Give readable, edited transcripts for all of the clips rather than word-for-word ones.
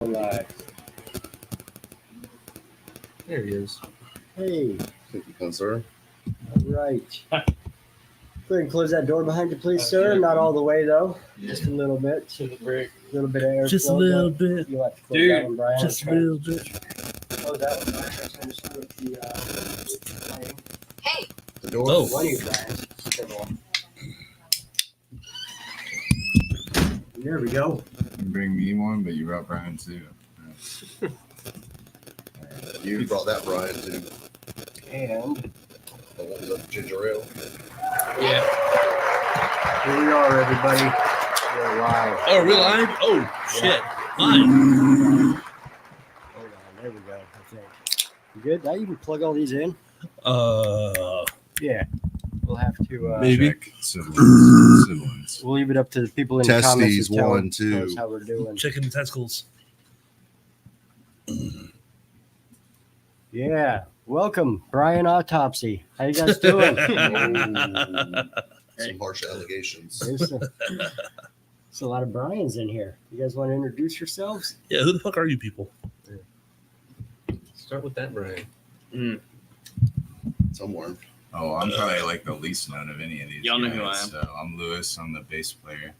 Live. There he is. Hey, Thank you, kind sir. all right. Go ahead and close that door behind you, please, sir. Not all the way, though. Just a little bit. A little bit of air. Just a little bit. You'll have to close that one, Brian. Just a little bit. Close that one, Brian. That's going to start the playing. Hey, The door. Oh. One of you, Brian. Whichever one. There we go. You bring me one, but you brought Brian too. You brought that, Brian, too. And What was that, ginger ale? Yeah. here we are, everybody. We're live. Oh, real live? Oh, shit. Live. Hold on. There we go, I think. You good? Did I even plug all these in? Yeah. We'll have to. Maybe. Check siblings. We'll leave it up to the people in the comments. Testes, to tell 1, 2. us how we're doing. Checking the testicles. Yeah. Welcome, Brain Autopsy. How you guys doing? Some harsh allegations. There's a lot of Brian's in here. You guys want to introduce yourselves? Yeah, who the fuck are you people? Start with that, Brian. Somewhere. Oh, I'm probably like the least known of any of these. Y'all know guys. who I am. So I'm Lewis. I'm the bass player,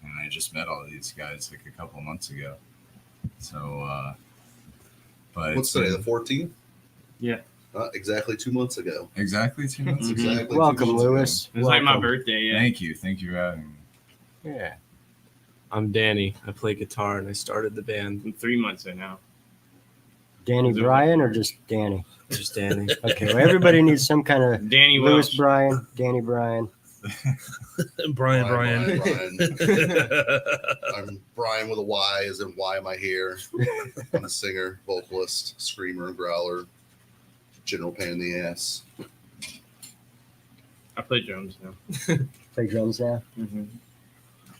and I just met all of these guys like a couple months ago. So, but What's today, the 14th? Yeah. Exactly 2 months ago. exactly 2 months Mhm. ago. Exactly. Welcome, 2 months ago. Lewis. It was like my Welcome. birthday, yeah. Thank you for having me. Yeah. I'm Danny. I play guitar and I started the band. I'm 3 months in now. Danny Brian or just Danny? Just Danny. Okay. Well, everybody needs some kind of Danny Lewis Welch. Brian, Danny Brian. Brian. Brian. I'm Brian with a Y, as in why am I here? I'm a singer, vocalist, screamer, growler, general pain in the ass. I play drums now. Play drums now.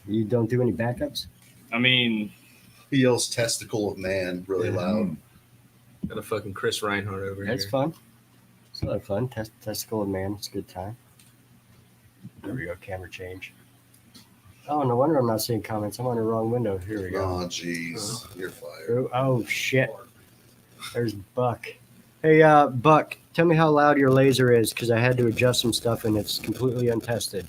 You don't do any backups? I mean, He yells testicle of man really loud. Got a fucking Chris Reinhardt over That's here. fun. It's a lot of fun. Testicle of man. It's a good time. There we go. Camera change. Oh, no wonder I'm not seeing comments. I'm on the wrong window. Here we go. Oh, jeez. You're fired. Oh, shit. There's Buck. Hey, Buck, tell me how loud your laser is because I had to adjust some stuff and it's completely untested.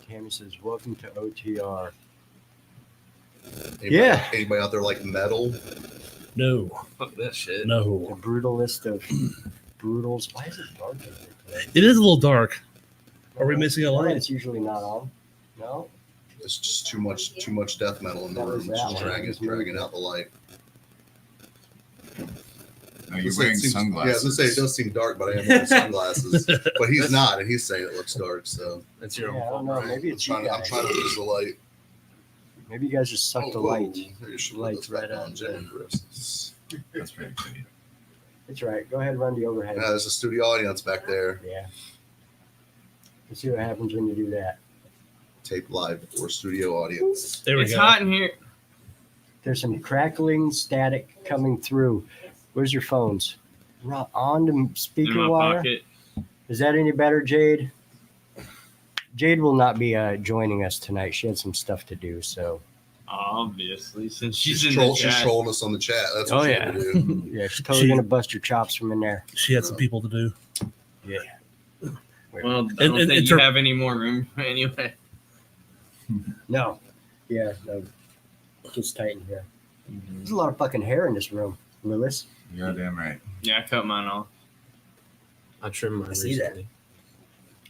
Tammy says, welcome to OTR. Yeah. Anybody out there like metal? No. Fuck that shit. The No. brutalist of brutals. Why is it dark in here today? It is a little dark. Are we missing a No, light? It's usually not on. No? It's just too much death metal in the That was room. It's that just one. dragging out the light. No, you're It wearing seems- Yeah, I was sunglasses. gonna say it does seem dark, but I am wearing sunglasses. But he's not, and he's saying it looks dark. So That's your Yeah, I own don't fault. know. Maybe it's you I'm guys. trying to lose the light. Maybe you guys just suck the whoa. light. Maybe you should put Lights this back right on, on Jimmy there. Chris. That's pretty good. It's right. Go ahead and run the overhead. Yeah, there's a studio audience back there. Yeah. Let's see what happens when you do that. Tape live for studio audience. There we it's go. hot in here. There's some crackling static coming through. Where's your phones? On the In speaker my wire. pocket. Is that any better, Jade? Jade will not be joining us tonight. She had some stuff to do. So. Obviously, since she's She's in troll- the she's chat. trolling us on the chat. That's Oh what she yeah. had to do. Yeah. She's totally gonna bust your chops from in there. She had some people to do. Yeah. Well, I don't And think it's you her- have any more room anyway. No. Yeah. No. Just tighten here. There's a lot of fucking hair in this room, Lewis. You're damn right. Yeah, I cut mine off. I trimmed mine I see that. recently.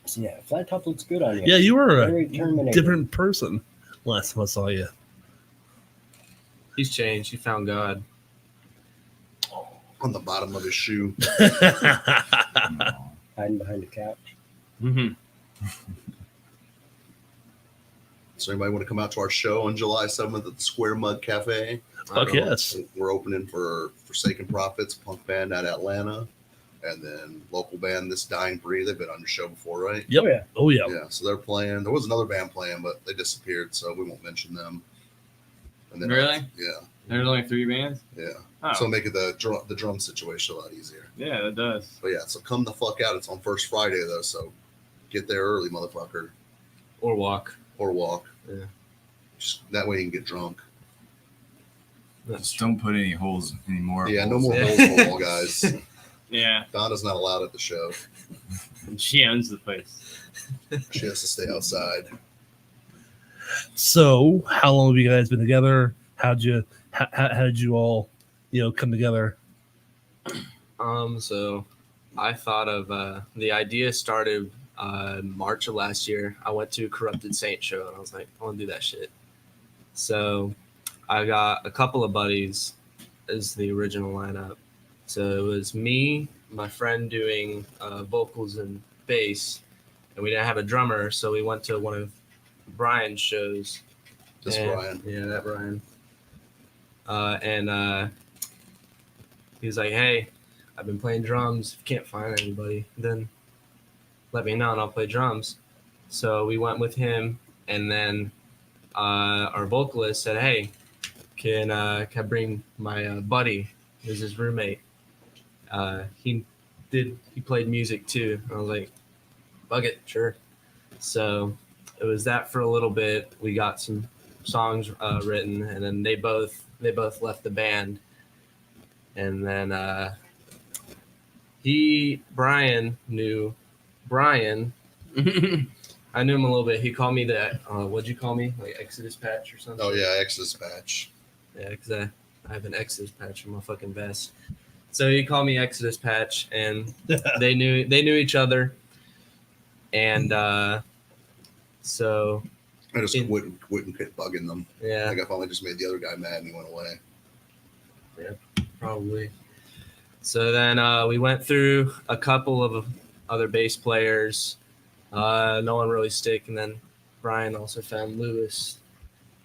So yeah, flat top looks good on you. Yeah, you were Very a terminated. different person last time I saw you. He's changed. He found God. On the bottom of his shoe. Hiding behind the couch. Mm-hmm. So anybody want to come out to our show on July 7th at the Square Mug Cafe? Fuck yes. We're opening for Forsaken Prophets, punk band out of Atlanta, and then local band This Dying Breed. They've been on your show before, right? Yep. Oh, yeah. Oh yeah. Yeah. So they're playing. There was another band playing, but they disappeared, so we won't mention them. And Really? Yeah. There's only 3 bands. Yeah. Oh, So make it the drum situation a lot easier. yeah, that does. But yeah, so come the fuck out. It's on first Friday though, so get there early, motherfucker, Or walk. or walk. Yeah. Just that way he can get drunk. Just don't put any more. Yeah, no holes more in holes in the wall, guys. Yeah, Donna's not allowed at the show. she owns the place. She has to stay outside. So, how long have you guys been together? How did you all, come together? So I thought of the idea started March of last year. I went to a Corrupted Saint show and I was like, I want to do that shit. So I got a couple of buddies as the original lineup. So it was me, my friend doing vocals and bass, and we didn't have a drummer, so we went to one of Brian's shows. Just And- Brian. Yeah, that Brian. He was like, hey, I've been playing drums. If you can't find anybody, then let me know and I'll play drums. So we went with him, and then our vocalist said, hey, can I bring my buddy, who's his roommate? He played music too. And I was like, bug it, sure. So it was that for a little bit. We got some songs written, and then they both left the band. And then Brian knew Brian. I knew him a little bit. He called me the what'd you call me? Like Exodus patch or something? Oh yeah, Exodus patch. Yeah, because I have an Exodus patch on my fucking vest. So he called me Exodus patch, and they knew each other. And so I just wouldn't quit bugging them. yeah, Like I finally just made the other guy mad and he went away. probably. So then we went through a couple of other bass players. No one really stick, and then Brian also found Lewis.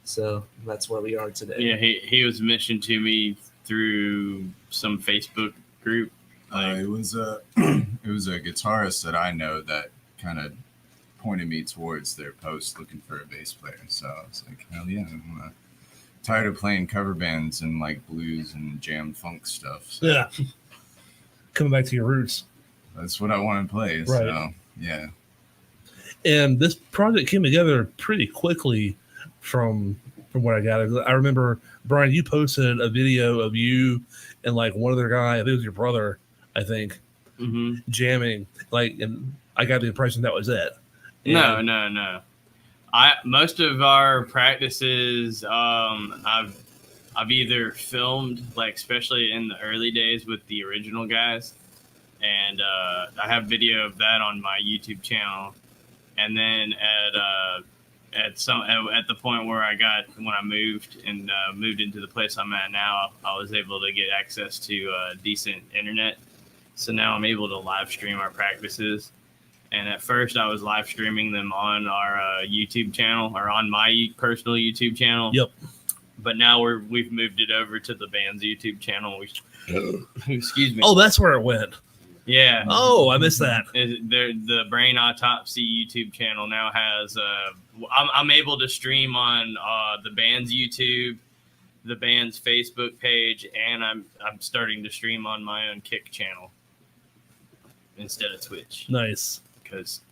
So that's where we are today. Yeah, he was mentioned to me through some Facebook group. It was a guitarist that I know that kind of pointed me towards their post looking for a bass player. So I was like, hell yeah, I'm tired of playing cover bands and like blues and jam funk stuff. So Yeah. Coming back to your roots. that's what I want to play. Right. So yeah, And this project came together pretty quickly from what I got. I remember, Brian, you posted a video of you and like one other guy, I think it was your brother, I think, Mm-hmm. jamming. Like, and I got the impression that was it. No. And- Most of our practices, I've either filmed, like especially in the early days with the original guys, and I have video of that on my YouTube channel. And then at the point where when I moved into the place I'm at now, I was able to get access to decent internet. So now I'm able to live stream our practices. And at first, I was live streaming them on our YouTube channel, or on my personal YouTube channel. Yep. But now we've moved it over to the band's YouTube channel. Excuse me. Oh, that's where it went. Yeah. Oh, I missed that. The Brain Autopsy YouTube channel now has. I'm able to stream on the band's YouTube, the band's Facebook page, and I'm starting to stream on my own Kick channel instead of Twitch, Nice. because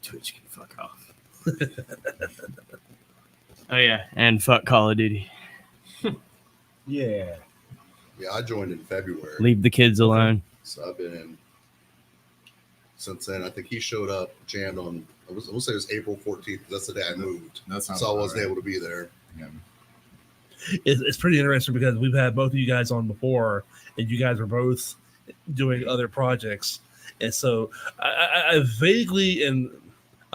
Twitch can fuck off. Oh yeah, and fuck Call of Duty. Yeah. Yeah, I joined in February. Leave the kids alone. So I've been in since then. I think he showed up, jammed on, I will say it was April 14th. That's the day I moved. that's not So I wasn't able to be there. Yeah. It's pretty interesting because we've had both of you guys on before, and you guys are both doing other projects. And so I vaguely, and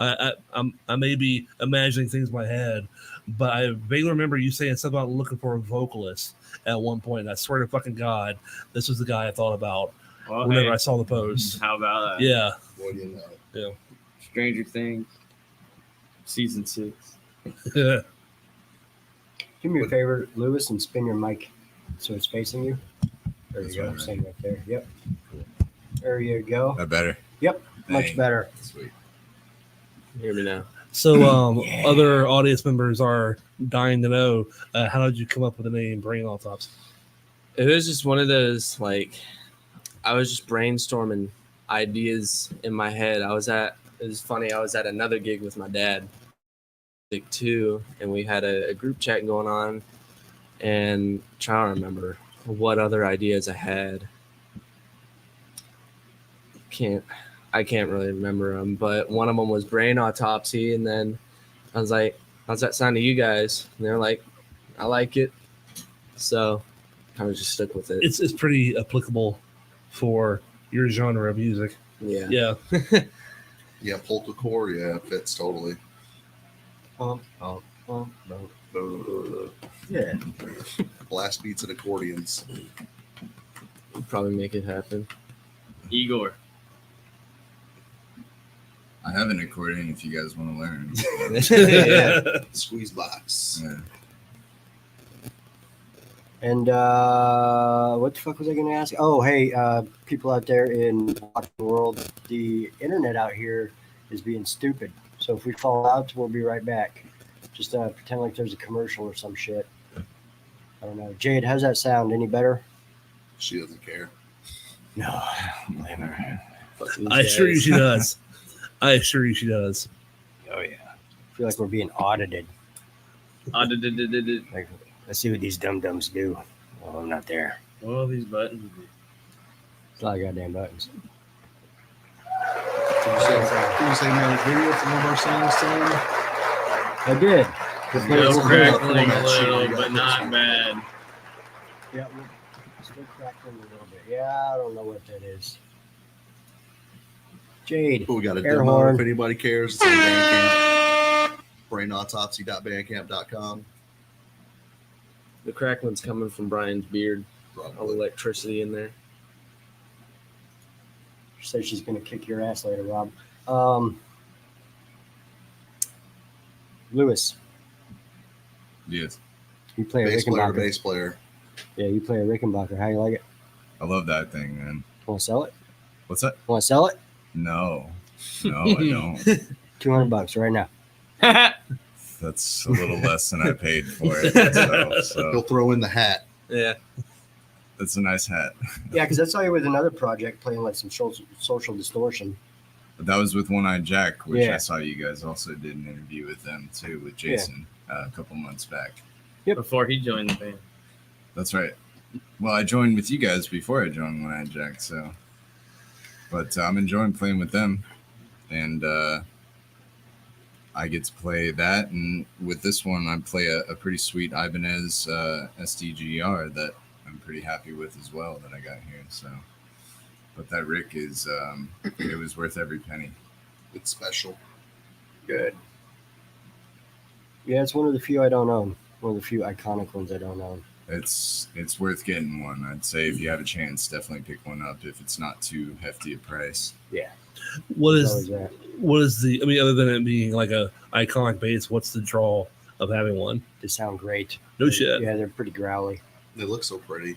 I may be imagining things in my head, but I vaguely remember you saying something about looking for a vocalist at one point. And I swear to fucking God, this was the guy I thought about Well, whenever hey, I saw the post. how about that? Yeah. What do you know? Stranger Things, season 6. Do me a favor, Lewis, and spin your mic so it's facing you. There That's you go. right, Same right there. Yep. There you go. That better. Yep. Much Dang. better. Sweet. Hear me now. So other audience members are dying to know, how did you come up with the name Brain Autopsy? It was just one of those, like, I was just brainstorming ideas in my head. It was funny. I was at another gig with my dad, too, and we had a group chat going on, and trying to remember what other ideas I had. I can't really remember them, but one of them was Brain Autopsy, and then I was like, how's that sound to you guys? And they're like, I like it. So kind of just stuck with it. It's pretty applicable for your genre of music. Yeah. Yeah. Yeah, polka core, yeah, fits totally. Yeah. Blast beats and accordions. We'll probably make it happen. Igor. I have an accordion if you guys want to learn. Yeah. Squeeze box. Yeah. And what the fuck was I going to ask? Oh, hey, people out there in the world, the internet out here is being stupid. So if we fall out, we'll be right back. Just pretend like there's a commercial or some shit. I don't know. Jade, how's that sound? Any better? She doesn't care. No, blame her. I assure you she does. I assure you she does. Oh, yeah. I feel like we're being audited. Like, let's see what these dum-dums do. Oh, I'm not there. All these buttons. It's a lot of goddamn buttons. Can you say another video for one of our songs, Tom? I did. Still crackling a little, but not bad. Yeah, we're still crackling a little bit. Yeah, I don't know what that is. Jade. We got a Air demo horn. if anybody cares. It's on Bandcamp. Brainautopsy.bandcamp.com. The crackling's coming from Brian's beard. All the Probably. electricity in there. She said she's going to kick your ass later, Rob. Lewis, Yes. you play a Bass player, Rickenbacker. bass player. Yeah, you play a Rickenbacker. How you like it? I love that thing, man. Want to sell it? What's that? Want to sell it? No. No, I don't. $200 right now. That's a little less than I paid for it. He'll So throw in the hat. Yeah. that's a nice hat. Yeah, because I saw you with another project playing like some social distortion. But that was with One Eyed Jack, which Yeah. I saw you guys also did an interview with them too, with Jason a couple months back. Before he joined the band. That's right. Well, I joined with you guys before I joined One Eyed Jack, so. But I'm enjoying playing with them, and I get to play that. And with this one, I play a pretty sweet Ibanez SDGR that I'm pretty happy with as well that I got here. So, but that Rick is it was worth every penny. It's special. Good. Yeah, it's one of the few I don't own. One of the few iconic ones I don't own. It's worth getting one. I'd say if you have a chance, definitely pick one up if it's not too hefty a price. What It's is always that. what is the? I mean, other than it being like a iconic bass, what's the draw of having one? They sound great. No shit. Yeah, they're pretty growly. They look so pretty.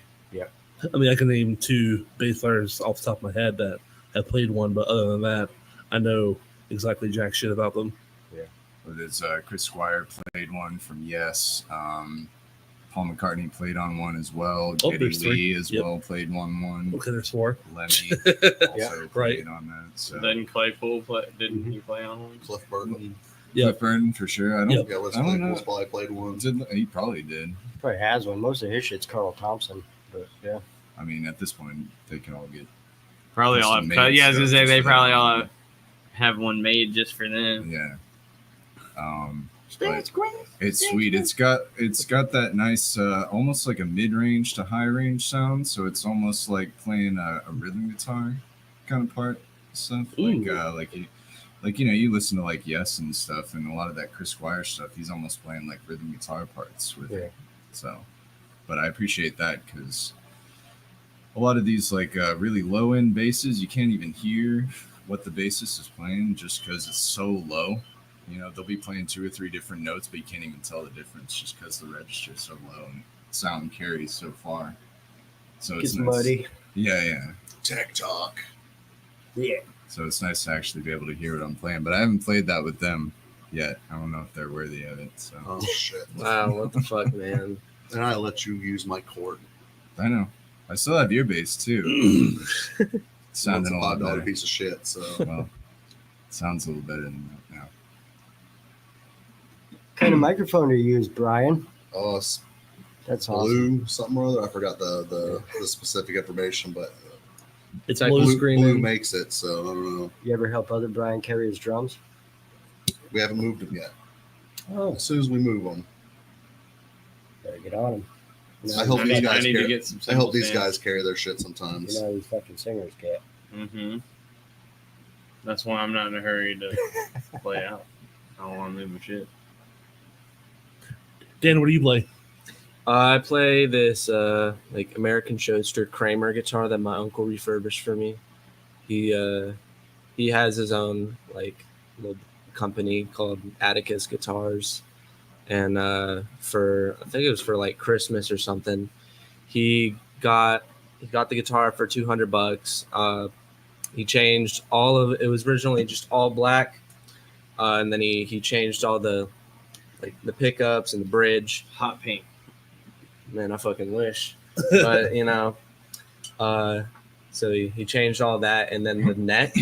I mean, I can name 2 bass players off the top of my head that have played one, but other than that, I know exactly jack shit about them. But it's Chris Squire played one from Yes. Paul McCartney played on one as well. Oh, Geddy there's Lee 3. as Yep. well played one. Okay, there's 4. Lemmy Yeah, also right. played on that. So Didn't Claypool play? Didn't Mhm. he play on one? Cliff Burton. Yeah. Cliff Burton for sure. I don't. Yep. Yeah, Les I don't know. Claypool's probably played one. He probably did. Probably has one. Most of his shit's Carl Thompson. But yeah. I mean, at this point, they can all get. Probably all Custom have. made Yeah, I was gonna stuff say just they for probably them. all have one made just for them. Yeah. But it's sweet. It's got that nice, almost like a mid-range to high-range sound. So it's almost like playing a rhythm guitar kind of part stuff. Like you listen to like Yes and stuff, and a lot of that Chris Squire stuff. He's almost playing like rhythm guitar parts with it. So, but I appreciate that because a lot of these like really low-end basses, you can't even hear what the bassist is playing just because it's so low. You know, they'll be playing 2 or 3 different notes, but you can't even tell the difference just because the register is so low and sound carries so far. So it's Gets nice. muddy. Yeah. Tech Talk. Yeah. So it's nice to actually be able to hear what I'm playing. But I haven't played that with them yet. I don't know if they're worthy of it. So Oh shit! Wow, what the fuck, man? And I let you use my chord. I know. I still have your bass too. Sounding a lot $5 better. piece of shit. So Well, it sounds a little better than that now. kind of microphone do you use, Brian? Oh, it's That's awesome. blue something or other. I forgot the specific information, but It's like blue. Blue makes it, so I don't know. You ever help other Brian carry his drums? We haven't moved them yet. Oh, As soon as we move them, better get on him. You know, I hope I these need, I guys need to carry. get some. I hope these guys carry their shit you sometimes. know these fucking singers get. Mm-hmm. That's why I'm not in a hurry to play out. I don't want to move my shit. Dan, what do you play? I play this like American Shoadster Kramer guitar that my uncle refurbished for me. He has his own like little company called Atticus Guitars, and for I think it was for like Christmas or something, he got the guitar for $200. He changed all of it. Was originally just all black, and then he changed all the like the pickups and the bridge. Hot pink. Man, I fucking wish. But you know, so he changed all that, and then the neck,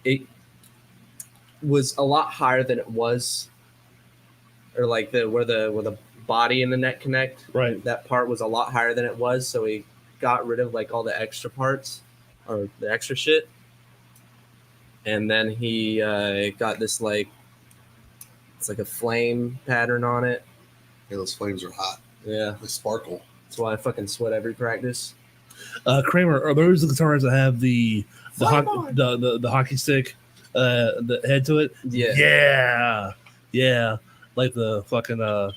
it was a lot higher than it was, or like where the body and the neck connect. Right. That part was a lot higher than it was, so he got rid of like all the extra parts or the extra shit, and then he got this like. It's like a flame pattern on it. Yeah, those flames are hot. Yeah, They sparkle. that's why I fucking sweat every practice. Kramer, are those the guitars that have the hockey stick, the head to it? Yeah, Yeah. Like the fucking the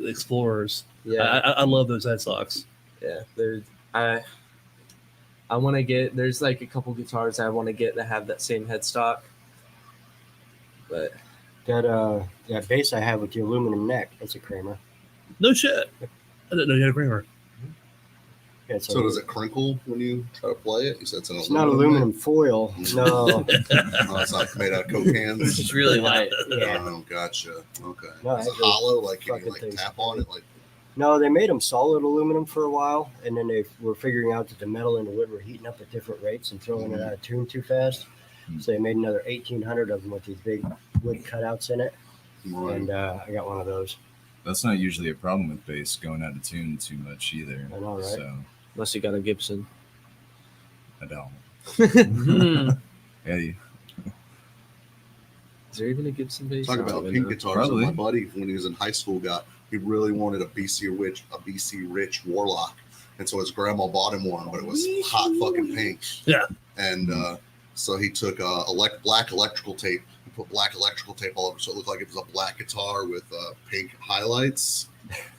Explorers. yeah, I love those headstocks. yeah. There's I want to get. There's like a couple guitars I want to get that have that same headstock, but That bass I have with the aluminum neck, that's a Kramer. No shit. I didn't know you had a Kramer. Yeah, it's So does it crinkle when you try to play it? You said It's not aluminum foil. No. No, it's not made out of Coke cans. It's really light. Yeah. Oh, gotcha. Okay. No, Is it I agree. hollow? Like can you Fucking like things tap are on it? Like No, they made them solid aluminum for a while, and then they were figuring out that the metal and the wood were heating up at different rates and throwing it out of tune too fast. So they made another 1,800 of them with these big wood cutouts in it, and I got one of those. That's not usually a problem with bass going out of tune too much either. I know, right? So unless you got a Gibson. I don't. Mhm. Yeah, Is there even a Gibson bass? talk I don't about even pink know. guitars. Probably. My buddy, when he was in high school, he really wanted a BC Rich Warlock, and so his grandma bought him one, but it was hot fucking pink. Yeah. And so he took black electrical tape and put black electrical tape all over, so it looked like it was a black guitar with pink highlights.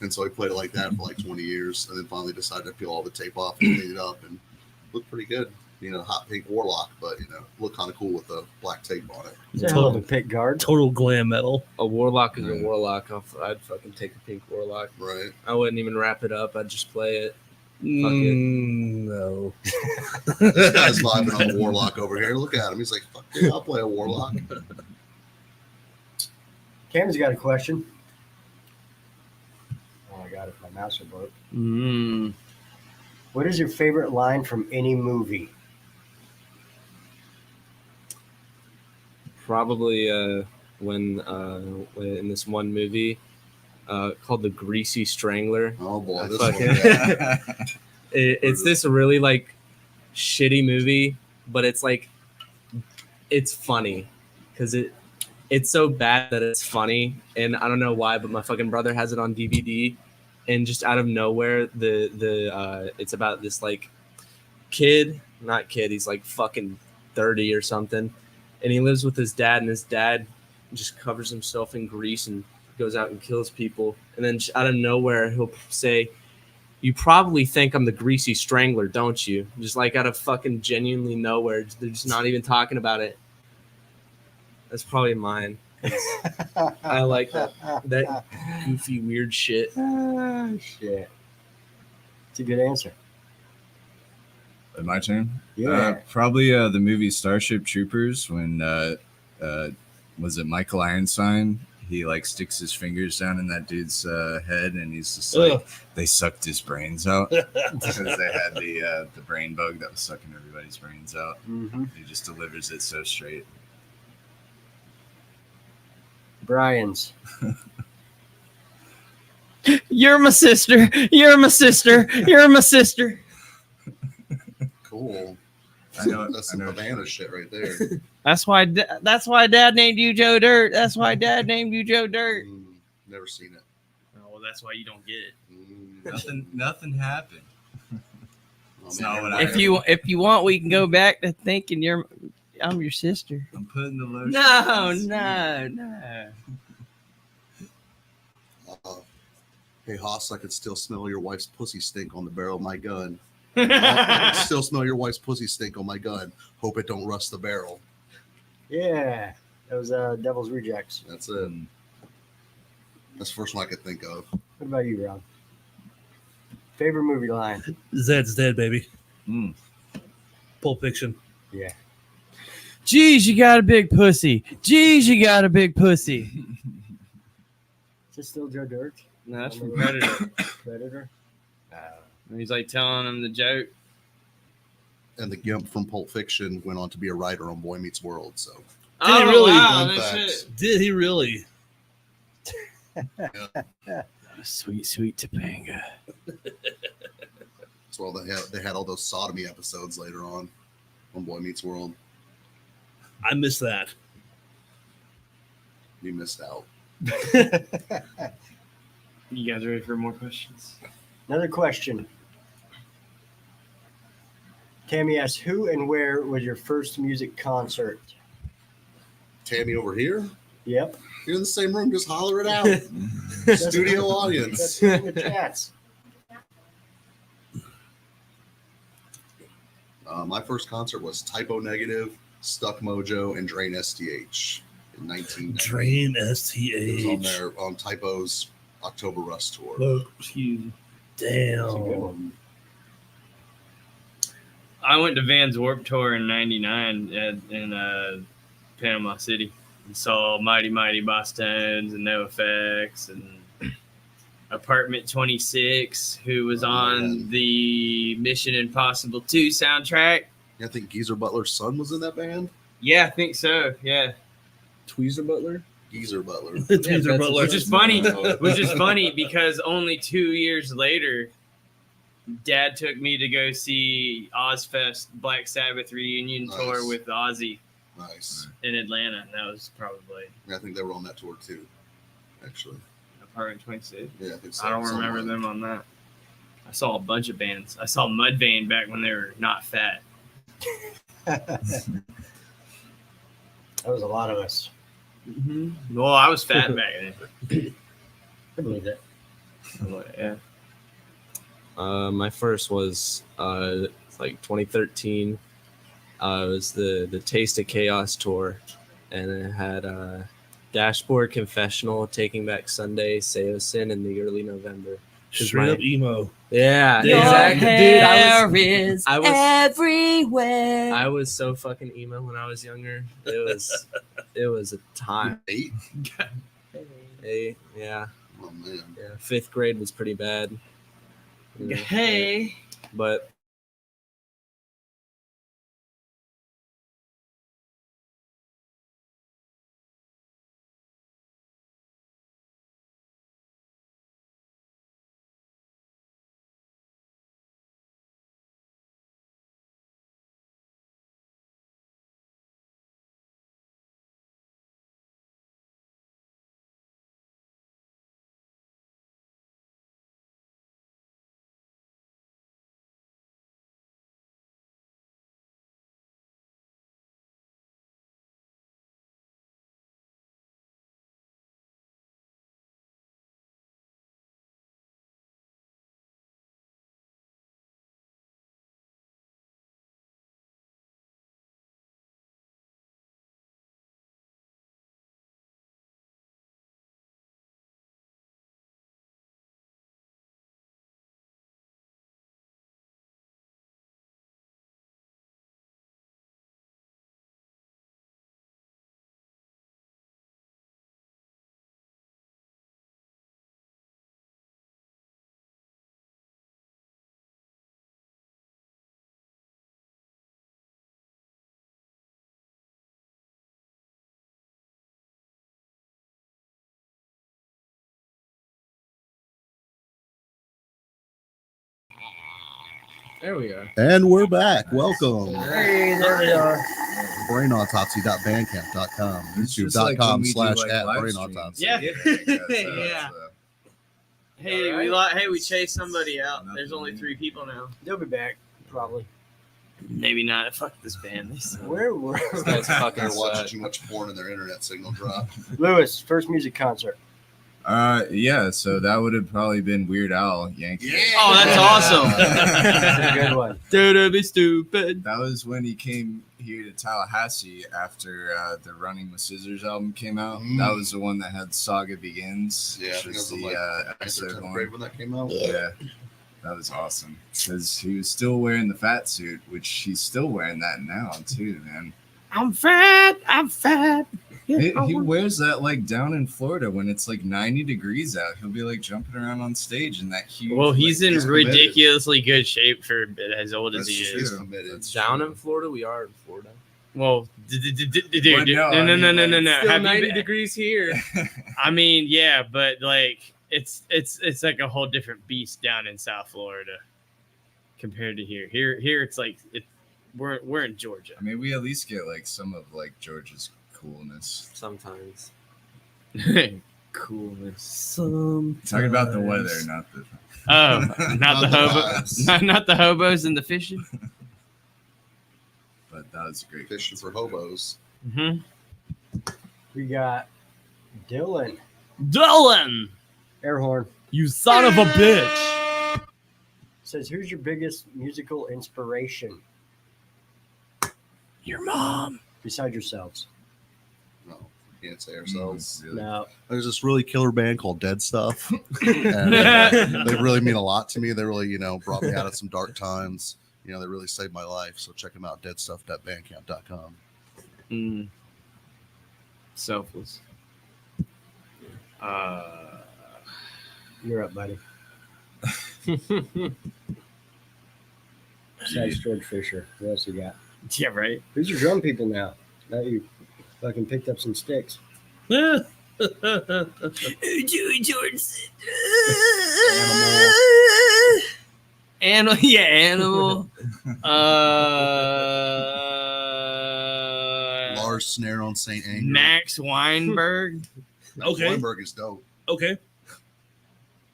And so he played it like that for like 20 years, and then finally decided to peel all the tape off and clean it up, and looked pretty good. You know, hot pink Warlock, but you know, looked kind of cool with the black tape on it. It's a hell of a pick guard. Total glam metal. A Warlock is a Yeah. Warlock. I'd fucking take a pink Warlock. Right. I wouldn't even wrap it up. I'd just play it. No. This guy's vibing on a Warlock over here. Look at him. He's like, fuck yeah, I'll play a Warlock. Cameron's got a question. Oh, I got it. My mouse will broke. Mm. What is your favorite line from any movie? Probably when in this one movie called The Greasy Strangler. Oh boy, I this fucking- one. Yeah. It's this really like shitty movie, but it's like it's funny because it's so bad that it's funny, and I don't know why, but my fucking brother has it on DVD, and just out of nowhere, it's about this like not kid, he's like fucking 30 or something, and he lives with his dad, and his dad just covers himself in grease and goes out and kills people, and then out of nowhere he'll say, "You probably think I'm the Greasy Strangler, don't you?" Just like out of fucking genuinely nowhere. They're just not even talking about it. That's probably mine. 'Cause I like that goofy, weird shit. Ah, shit. It's a good answer. My turn. Yeah. Probably the movie Starship Troopers when was it Michael Ironstein? He like sticks his fingers down in that dude's head, and he's just like, they sucked his brains out because they had the brain bug that was sucking everybody's brains out. Mm-hmm. He just delivers it so straight. Brian's. You're my sister. You're my sister. You're my sister. Cool. I know. That's some Havana shit right there. That's why. That's why Dad named you Joe Dirt. That's why Dad named you Joe Dirt. Never seen it. Oh, well, that's why you don't get it. Nothing happened. Oh, It's man, not what everybody- If you want, we can go back to thinking I'm your sister. I'm putting the lotion. No. Hey Haas, I could still smell your wife's pussy stink on the barrel of my gun. I can still smell your wife's pussy stink on my gun. Hope it don't rust the barrel. Yeah, that was Devil's Rejects. That's it. That's the first one I could think of. What about you, Rob? Favorite movie line? Zed's dead, baby. Mm. Pulp Fiction. Yeah. Geez, you got a big pussy. Geez, you got a big pussy. Is it still Joe Dirt? No, that's from Predator. Predator? He's like telling him the joke. And the Gimp from Pulp Fiction went on to be a writer on Boy Meets World. So Did he really? Wow, Fun no facts. shit. Did he really? Sweet, sweet Topanga. that's why they had all those sodomy episodes later on Boy Meets World. I missed that. You missed out. You guys ready for more questions? Another question. Tammy asks, who and where was your first music concert? Tammy over here. Yep. You're in the same room. Just holler it out. Studio audience. That's in the chats. My first concert was Typo Negative, Stuck Mojo, and Drain STH in 1990. Drain It was on STH. there on Typo's October Rust tour. Oh, excuse me. Damn. I went to Van's Warped Tour in '99 in Panama City and saw Mighty Mighty Boss Tones and No Effects and Apartment 26, who was on man. the Mission Impossible 2 soundtrack. I think Geezer Butler's son was in that band. Yeah, I think so. Yeah, Tweezer Butler. Geezer Butler. Tweezer that's- Butler. which is funny. Which is funny because only 2 years later, Dad took me to go see Ozfest Black Sabbath reunion Nice. tour with Ozzy Nice. in Atlanta. And that was probably I think they were on that tour too. Actually, Apartment 26. yeah, I think so. I don't Something remember like them on that. I saw a bunch of bands. I saw Mudvayne back when they were not fat. That was a lot of us. Well, I was fat back then. I believe that. Yeah. My first was like 2013. It was the Taste of Chaos tour, and it had Dashboard Confessional, Taking Back Sunday, Seosin in the early November. Straight up emo. Yeah, Your exactly, dude. I was everywhere. I was so fucking emo when I was younger. It was a time. 8. Yeah, Oh man. 5th grade was pretty bad. Yeah, Hey. but There we are. And we're back. Welcome. Hey, there they are. Brainautopsy.bandcamp.com. It's just like when we do, like, live YouTube.com/@brainautopsy. streams. Yeah. Yeah. Hey, we chased somebody out. There's only 3 people now. They'll be back, probably. Maybe not. Fuck this band. Where were That's fucking They're watching sad. too much porn and their internet signal drop. Lewis, first music concert. Yeah, so that would have probably been Weird Al Yankee. Oh, that's awesome. That's a good one. Dude, be stupid. That was when he came here to Tallahassee after the Running with Scissors album came out. That was the one that had Saga Begins. Yeah, I which think was it was the like episode 10th one. grade when that came out. Yeah, that was awesome because he was still wearing the fat suit, which he's still wearing that now too, man. I'm fat. He wears that like down in Florida when it's like 90 degrees out. He'll be like jumping around on stage in that huge. Well, he's like, in committed. ridiculously good shape for as old as That's he true. is. He's committed. That's Down true. in Florida, we are in Florida. Well, Well, no, no. Still Have you 90 been- degrees here. I mean, yeah, but like it's like a whole different beast down in South Florida compared to here. Here it's like we're in Georgia. I mean, we at least get like some of like George's coolness. Sometimes. Coolness. Talking about the weather, not the. Oh, not the vibes. hobos, not the hobos and the fishing. But that was a great. Fishing for hobos. Mm-hmm. We got Dylan. Dylan, Air horn. you son of a bitch. Says, who's your biggest musical inspiration Your mom. besides yourselves? No, we can't say ourselves. Really. No. There's this really killer band called Dead Stuff. And they really mean a lot to me. They really, brought me out of some dark times. They really saved my life. So check them out, deadstuff.bandcamp.com. Selfless. You're up, buddy. Besides George Fisher. What else you got? Yeah, right. Who's your drum people now? Now you fucking picked up some sticks. George. Animal. Yeah, animal. Lars Snare on St. Anger. Max Weinberg. Max Okay. Weinberg is dope. Okay.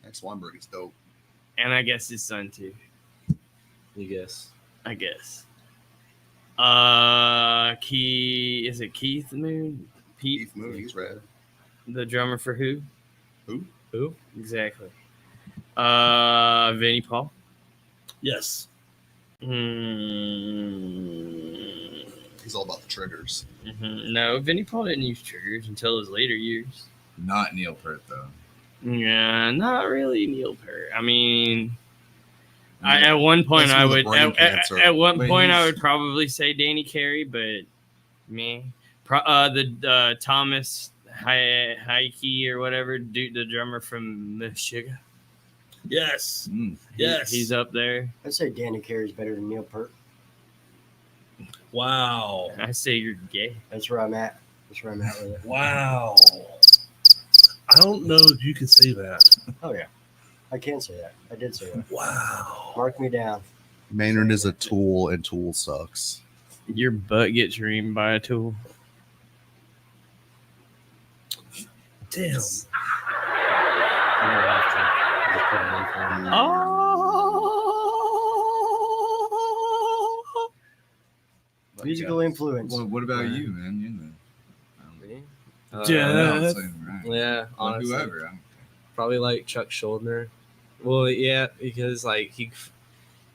Max Weinberg is dope. And I guess his son too. You guess. I guess. Is it Keith Moon? Keith Moon, he's rad. The drummer for who? Who? Exactly. Vinnie Paul. Yes. He's all about the triggers. No, Vinnie Paul didn't use triggers until his later years. Not Neil Peart though. Yeah, not really Neil Peart. I mean, at one point That's I with would brain cancer. at one But point I he's- would probably say Danny Carey, but the Thomas Heike or whatever, dude, the drummer from Michigan. Yes. Mm. Yes. He's up there. I'd say Danny Carey's better than Neil Peart. Wow. I say you're gay. That's where I'm at. That's where I'm at with it. Wow. I don't know if you can say that. Oh, yeah. I can say that. I did say that. Wow. Mark me down. Maynard is a tool, and Tool sucks. Your butt gets reamed by a tool. Damn. I'm gonna have to. I'll just put it in for him. Oh. But Musical yeah. influence. Well, what about you, man? You know. Me? Yeah. I'll say, right. Yeah, Or honestly. whoever. I don't care. Probably like Chuck Schuldiner. Well, yeah, because like he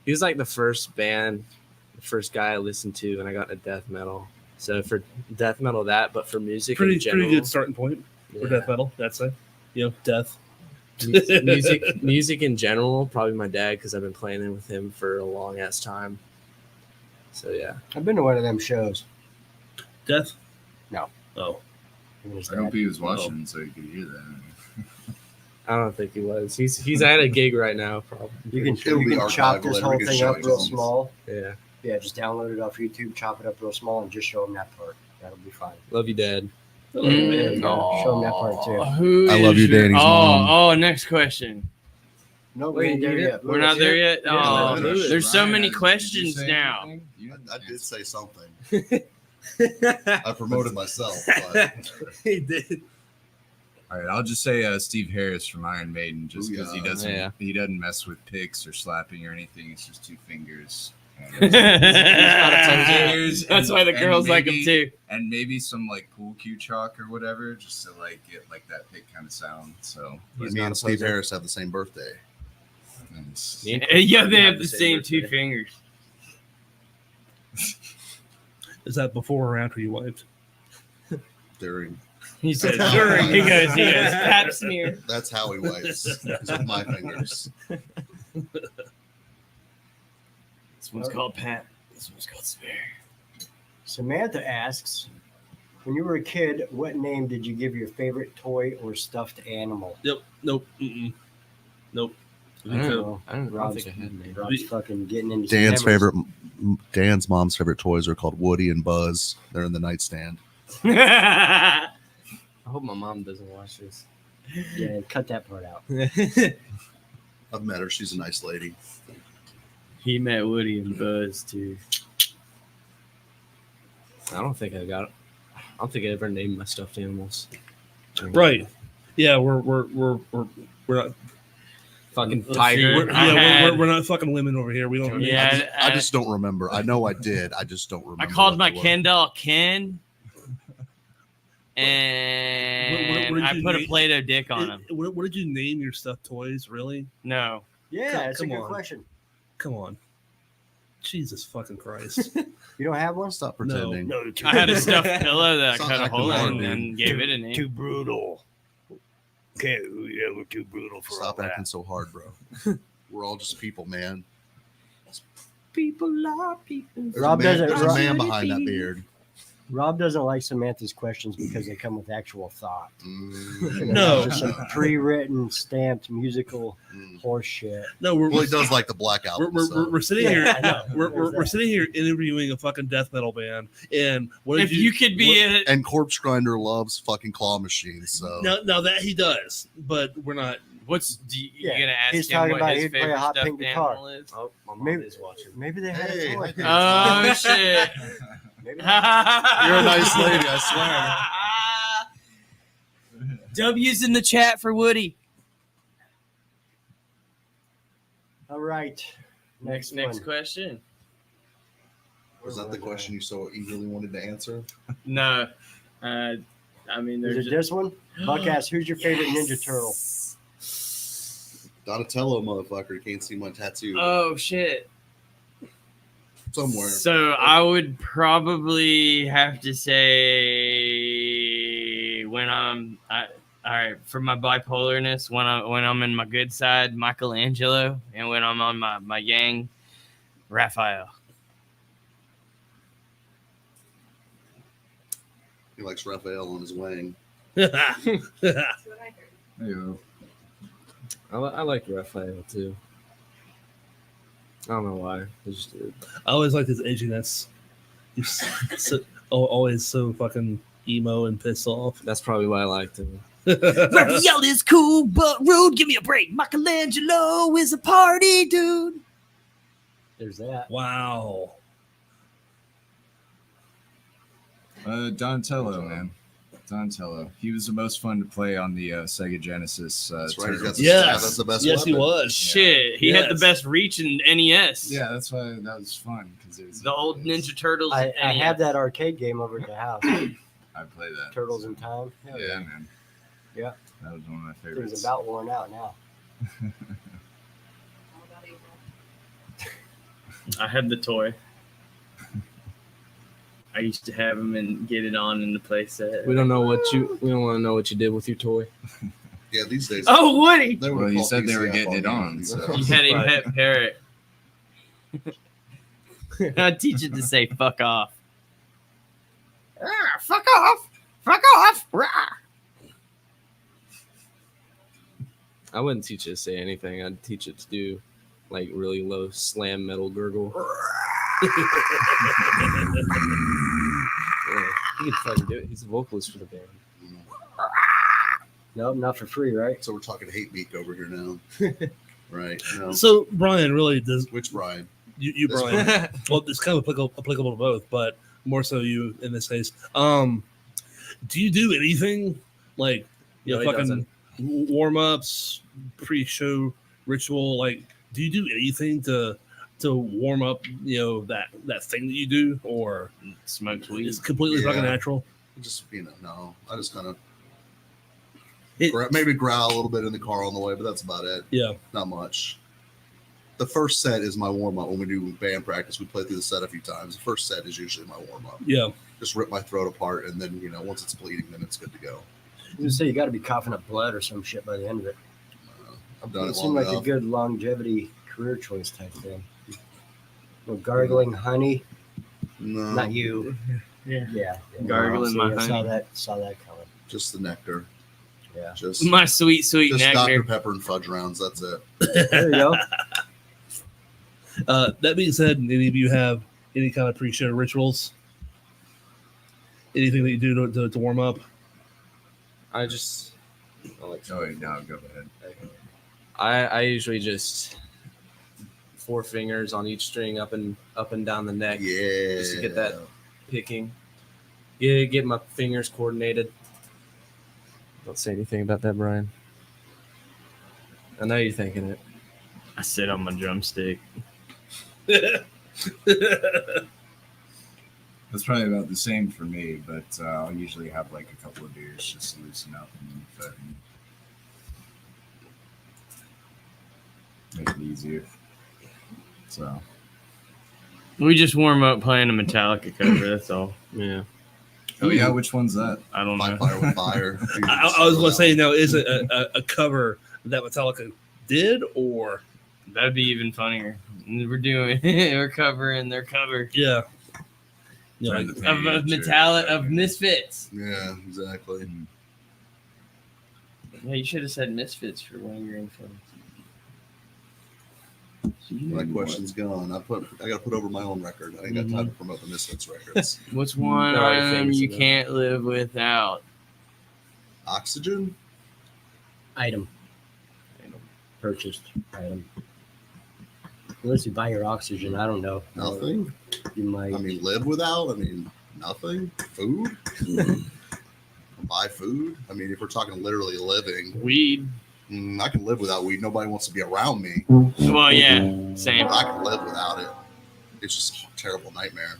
was like the first guy I listened to when I got into death metal. So for death metal, but for music in general, Pretty good starting point for yeah. death metal. That's it. Death. music in general, probably my dad because I've been playing it with him for a long ass time. So yeah, I've been to one of them shows. Death. No. Oh. It was I hope that. he was watching so he could hear that. I don't think he was. He's at a gig right now, probably. You can, It'll you be can chop archived this later. whole We can thing show up it real to them. small. Yeah, Yeah, just download it off YouTube, chop it up real small, and just show them that part. That'll be fine. love you, Dad. Show them that part too. Who I love is you, Danny's mom. Oh, next question. No, we ain't there yet. We're not there yet. Yeah, Oh, let's do it. there's so many Ryan, did you questions say now. anything? You I did say something. I I promoted myself. But he did. All right, I'll just say Steve Harris from Iron Maiden, just because he Booyah. doesn't Yeah. he doesn't mess with picks or slapping or anything. It's just 2 fingers. That's why the And girls like him maybe- too. And maybe some like pool cue chalk or whatever, just to like get like that pick kind of sound. So me not a and Steve player. Harris have the same birthday. it's- Yeah, they have the same 2 birthday. fingers. Is that before or after you wiped? During. He says during. He goes, pap smear. That's how he wipes. It's with my fingers. This one's called pap. This one's called smear. Samantha asks, when you were a kid, what name did you give your favorite toy or stuffed animal? Yep. Nope. Mm-mm. Nope. I don't So, know. I don't Rob's, think I had a name. Rob's fucking getting into some Dan's memories. Dan's mom's favorite toys are called Woody and Buzz. They're in the nightstand. I hope my mom doesn't watch this. Yeah, cut that part out. I've met her. She's a nice lady. He met Woody and Buzz too. I don't think I got it. I don't think I ever named my stuffed animals. Right. Yeah, we're not. Fucking Let's tiger. see. I had- We're not fucking women over here. We don't. Yeah, I just don't remember. I know I did. I just don't remember. I called what my they were. Ken doll Ken, and What did I you put a name- Play-Doh dick on him. What did you name your stuffed toys? Really? No, Yeah, that's a Come good on. question. Come on. Jesus fucking Christ. You don't have one? Stop pretending. No. I had a stuffed pillow that I Stop cut a acting hole hard, in dude. and gave it a name. brutal. Okay, yeah, we're too brutal for Stop acting so hard, bro. We're all just people, man. People are people. There's Rob a man, doesn't- there's a Rob- man behind that beard. Rob doesn't like Samantha's questions because they come with actual thought. Mm. No. Just some pre-written, stamped musical Mm. horse shit. No, we're Well, he does like the Black Album. we're sitting Yeah, here. I know. We're There's that. sitting here interviewing a fucking death metal band, and what If did you could be a and Corpse Grinder loves fucking claw machines. So now that he does, but we're not. what's you Yeah, gonna ask he's him talking what about his he'd play a favorite hot stuffed pink guitar. animal is? Oh, my mom Maybe- is watching. Maybe they had Hey, a toy. Oh shit! Maybe You're You're a nice lady, I swear. W's in the chat for Woody. All right. Next one. question. was that the question you so eagerly wanted to answer? No, I mean Is there's it this one? Buck asks, who's your favorite Ninja Turtle? Donatello, motherfucker. You can't see my tattoo Oh shit! somewhere. So I would probably have to say when all right, for my bipolarness, when I'm in my good side, Michelangelo, and when I'm on my yang, Raphael. He likes Raphael on his wang. Ew. I like Raphael too. I don't know why. I just did. I always liked his edginess. He's so, always so fucking emo and pissed off. That's probably why I liked him. Raphael is cool but rude. Give me a break. Michelangelo is a party dude. There's that. Wow. Donatello, man. Donatello. He was the most fun to play on the Sega Genesis. That's right. He's got Turtles. the Yes. staff. That's the best Yes, he weapon. was. Shit, he had the Yes. best reach in NES. Yeah, that's why that was fun because it was The old Ninja Turtles. I NES. have that arcade game over at the house. I play that. Turtles in Time. Hell Yeah, man. Yeah. That was one of my Thing's favorites. about worn out now. I had the toy. I used to have him and get it on in the playset. We don't want to know what you did with your toy. Yeah, these days. Oh, Woody! they would Well, you call said they were PCF getting it me on, these so- days. You had a Right. pet parrot. I'd teach it to say "fuck off." Fuck off! Fuck off! I wouldn't teach it to say anything. I'd teach it to do like really low slam metal gurgle. Yeah, he could fucking do it. He's a vocalist for the band. Nope, not for free, right? So we're talking hate meek over here now. Right. No. So Brian, really does Which Brian? you This Brian? Well, it's kind of applicable to both, but more so you in this case. Do you do anything like No, he fucking doesn't. warm ups, pre-show ritual? Like, do you do anything to warm up? That thing that you do, or Smoked weed. it's completely fucking Yeah. natural. Just no. I just kind of It, maybe growl a little bit in the car on the way, but that's about it. yeah, Not much. The first set is my warm up. When we do band practice, we play through the set a few times. The first set is usually my warm up. yeah. Just rip my throat apart, and then once it's bleeding, then it's good to go. I was gonna say you got to be coughing up blood or some shit by the end of it. I've done It it seemed long like enough. a good longevity career choice type thing. Gargling honey, No, not you. Yeah. Yeah, Gargling See, my I honey. saw that coming. just the nectar. Yeah, Just My sweet just nectar. Dr. Pepper and fudge rounds. That's it. there you go. That being said, any of you have any kind of pre-show rituals? Anything that you do to warm up? I like. Oh, wait, no, go ahead. I usually just 4 fingers on each string up and down the neck. Yeah. Just to get that picking. Yeah, get my fingers coordinated. Don't say anything about that, Brian. I know you're thinking it. I sit on my drumstick. That's probably about the same for me, but I'll usually have like a couple of beers just to loosen up and make it easier. So We just warm up playing a Metallica cover. That's all. Yeah. oh yeah, which one's that? I don't My know. fire with fire. I was going to say, now, is it a cover that Metallica did, or That'd be even funnier. We're covering their cover yeah, yeah, Turn like, the of page or Metallica of whatever. Misfits. Yeah, exactly. Yeah, you should have said Misfits for one of your info. My question's gone. I gotta put over my own record. I ain't got time to promote the Misfits records. What's one They're already item famous you enough. can't live without? Oxygen? Item. Purchased item. Unless you buy your oxygen, I don't know. Nothing. You might. I mean, live without? I mean, nothing? Food? Buy food? I mean, if we're talking literally living, Weed. I can live without weed. Nobody wants to be around me. Well, yeah, same. But I can live without it. It's just a terrible nightmare.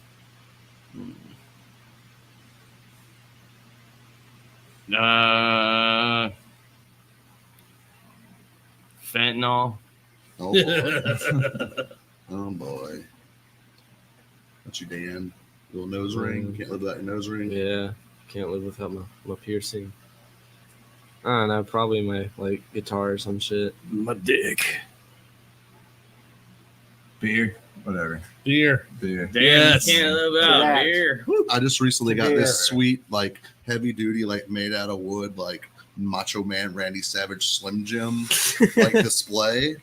Fentanyl. Oh boy. Oh boy. What you, Dan? Little nose ring? Can't live without your nose ring? Yeah. Can't live without my piercing. I don't know. Probably my guitar or some shit. My dick. Beer, whatever. beer. Beer. Damn, Yes. you can't live without Correct. beer. I just recently got Beer. this sweet, heavy duty, made out of wood, Macho Man Randy Savage Slim Jim, display.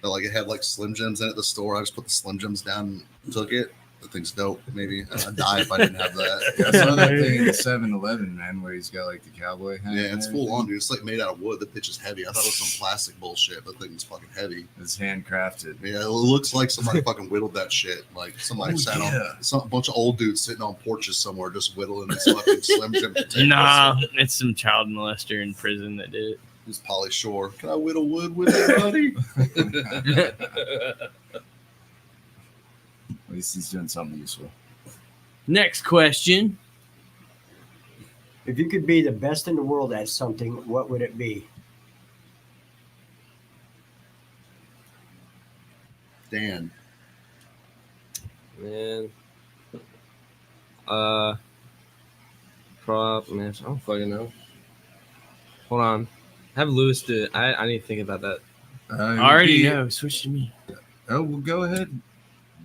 That, it had Slim Jims in it at the store. I just put the Slim Jims down and took it. The thing's dope. Maybe I'd die if I didn't have that. I saw that thing at 7-Eleven, man, where he's got the cowboy hat. Yeah, and it's full on, everything. dude. It's made out of wood. The pitch is heavy. I thought it was some plastic bullshit, but the thing's fucking heavy. It's handcrafted. Yeah, it looks like somebody fucking whittled that shit. Somebody Oh, sat yeah. on a bunch of old dudes sitting on porches somewhere just whittling this fucking Slim Jim container. Nah, it's some child molester in prison that did it. It's Polly Shore. Can I whittle wood with it, buddy? At least he's doing something useful. Next question. If you could be the best in the world at something, what would it be? Dan. Man. Man, I don't fucking know. Hold on. Have Lewis do it. I need to think about that. I already know. Switch to me. Oh, well, go ahead,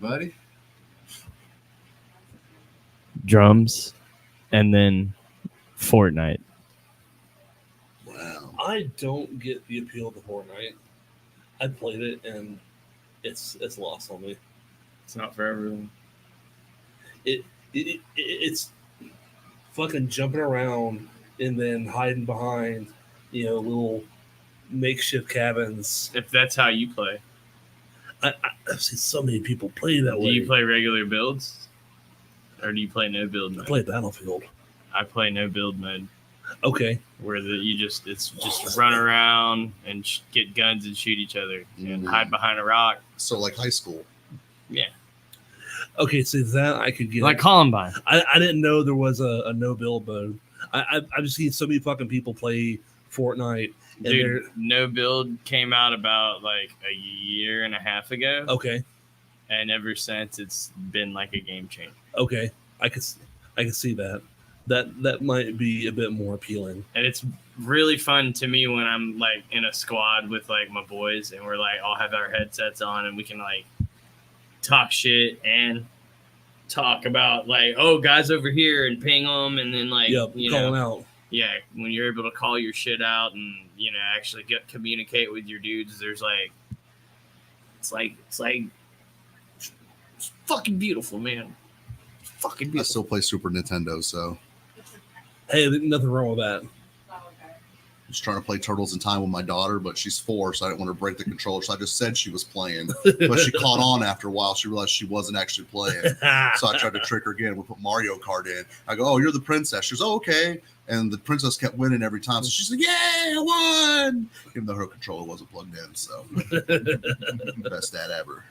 buddy. Drums, and then Fortnite. Wow. I don't get the appeal of the Fortnite. I played it and it's lost on me. It's not for everyone. It's fucking jumping around and then hiding behind, little makeshift cabins. If that's how you play. I've seen so many people play that way. Do you play regular builds? Or do you play no build I mode? play Battlefield. I play no build mode. Okay. Where it's just run around and get guns and shoot each other and hide behind a rock. So like high school. Yeah. Okay, so that I could get. Like Columbine. I didn't know there was a no build mode. I've just seen so many fucking people play Fortnite. And Dude, no build came out about like a year and a half ago. Okay. And ever since it's been like a game changer. Okay. I could see that. That might be a bit more appealing. And it's really fun to me when I'm like in a squad with like my boys and we're like all have our headsets on and we can like talk shit and talk about like, oh, guys over here and ping them and then like calling out. Yeah, when you're able to call your shit out and actually communicate with your dudes, there's like it's fucking beautiful, man. It's fucking beautiful. I still play Super Nintendo, so hey, nothing wrong with that. I was trying to play Turtles in Time with my daughter, but she's 4, so I didn't want to break the controller. So I just said she was playing, but she caught on after a while. She realized she wasn't actually playing, so I tried to trick her again. We put Mario Kart in. I go, "Oh, you're the princess." She goes, "Oh, okay." And the princess kept winning every time. So she's like, "Yay, I won!" Even though her controller wasn't plugged in. So best dad ever.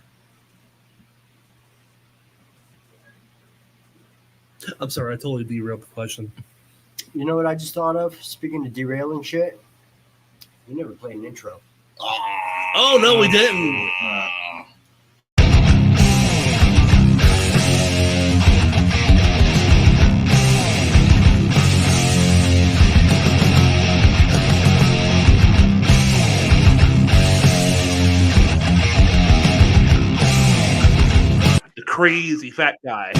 I'm sorry, I totally derailed the question. You know what I just thought of? Speaking of derailing shit, we never played an intro. Oh, no, we didn't. The crazy fat guy.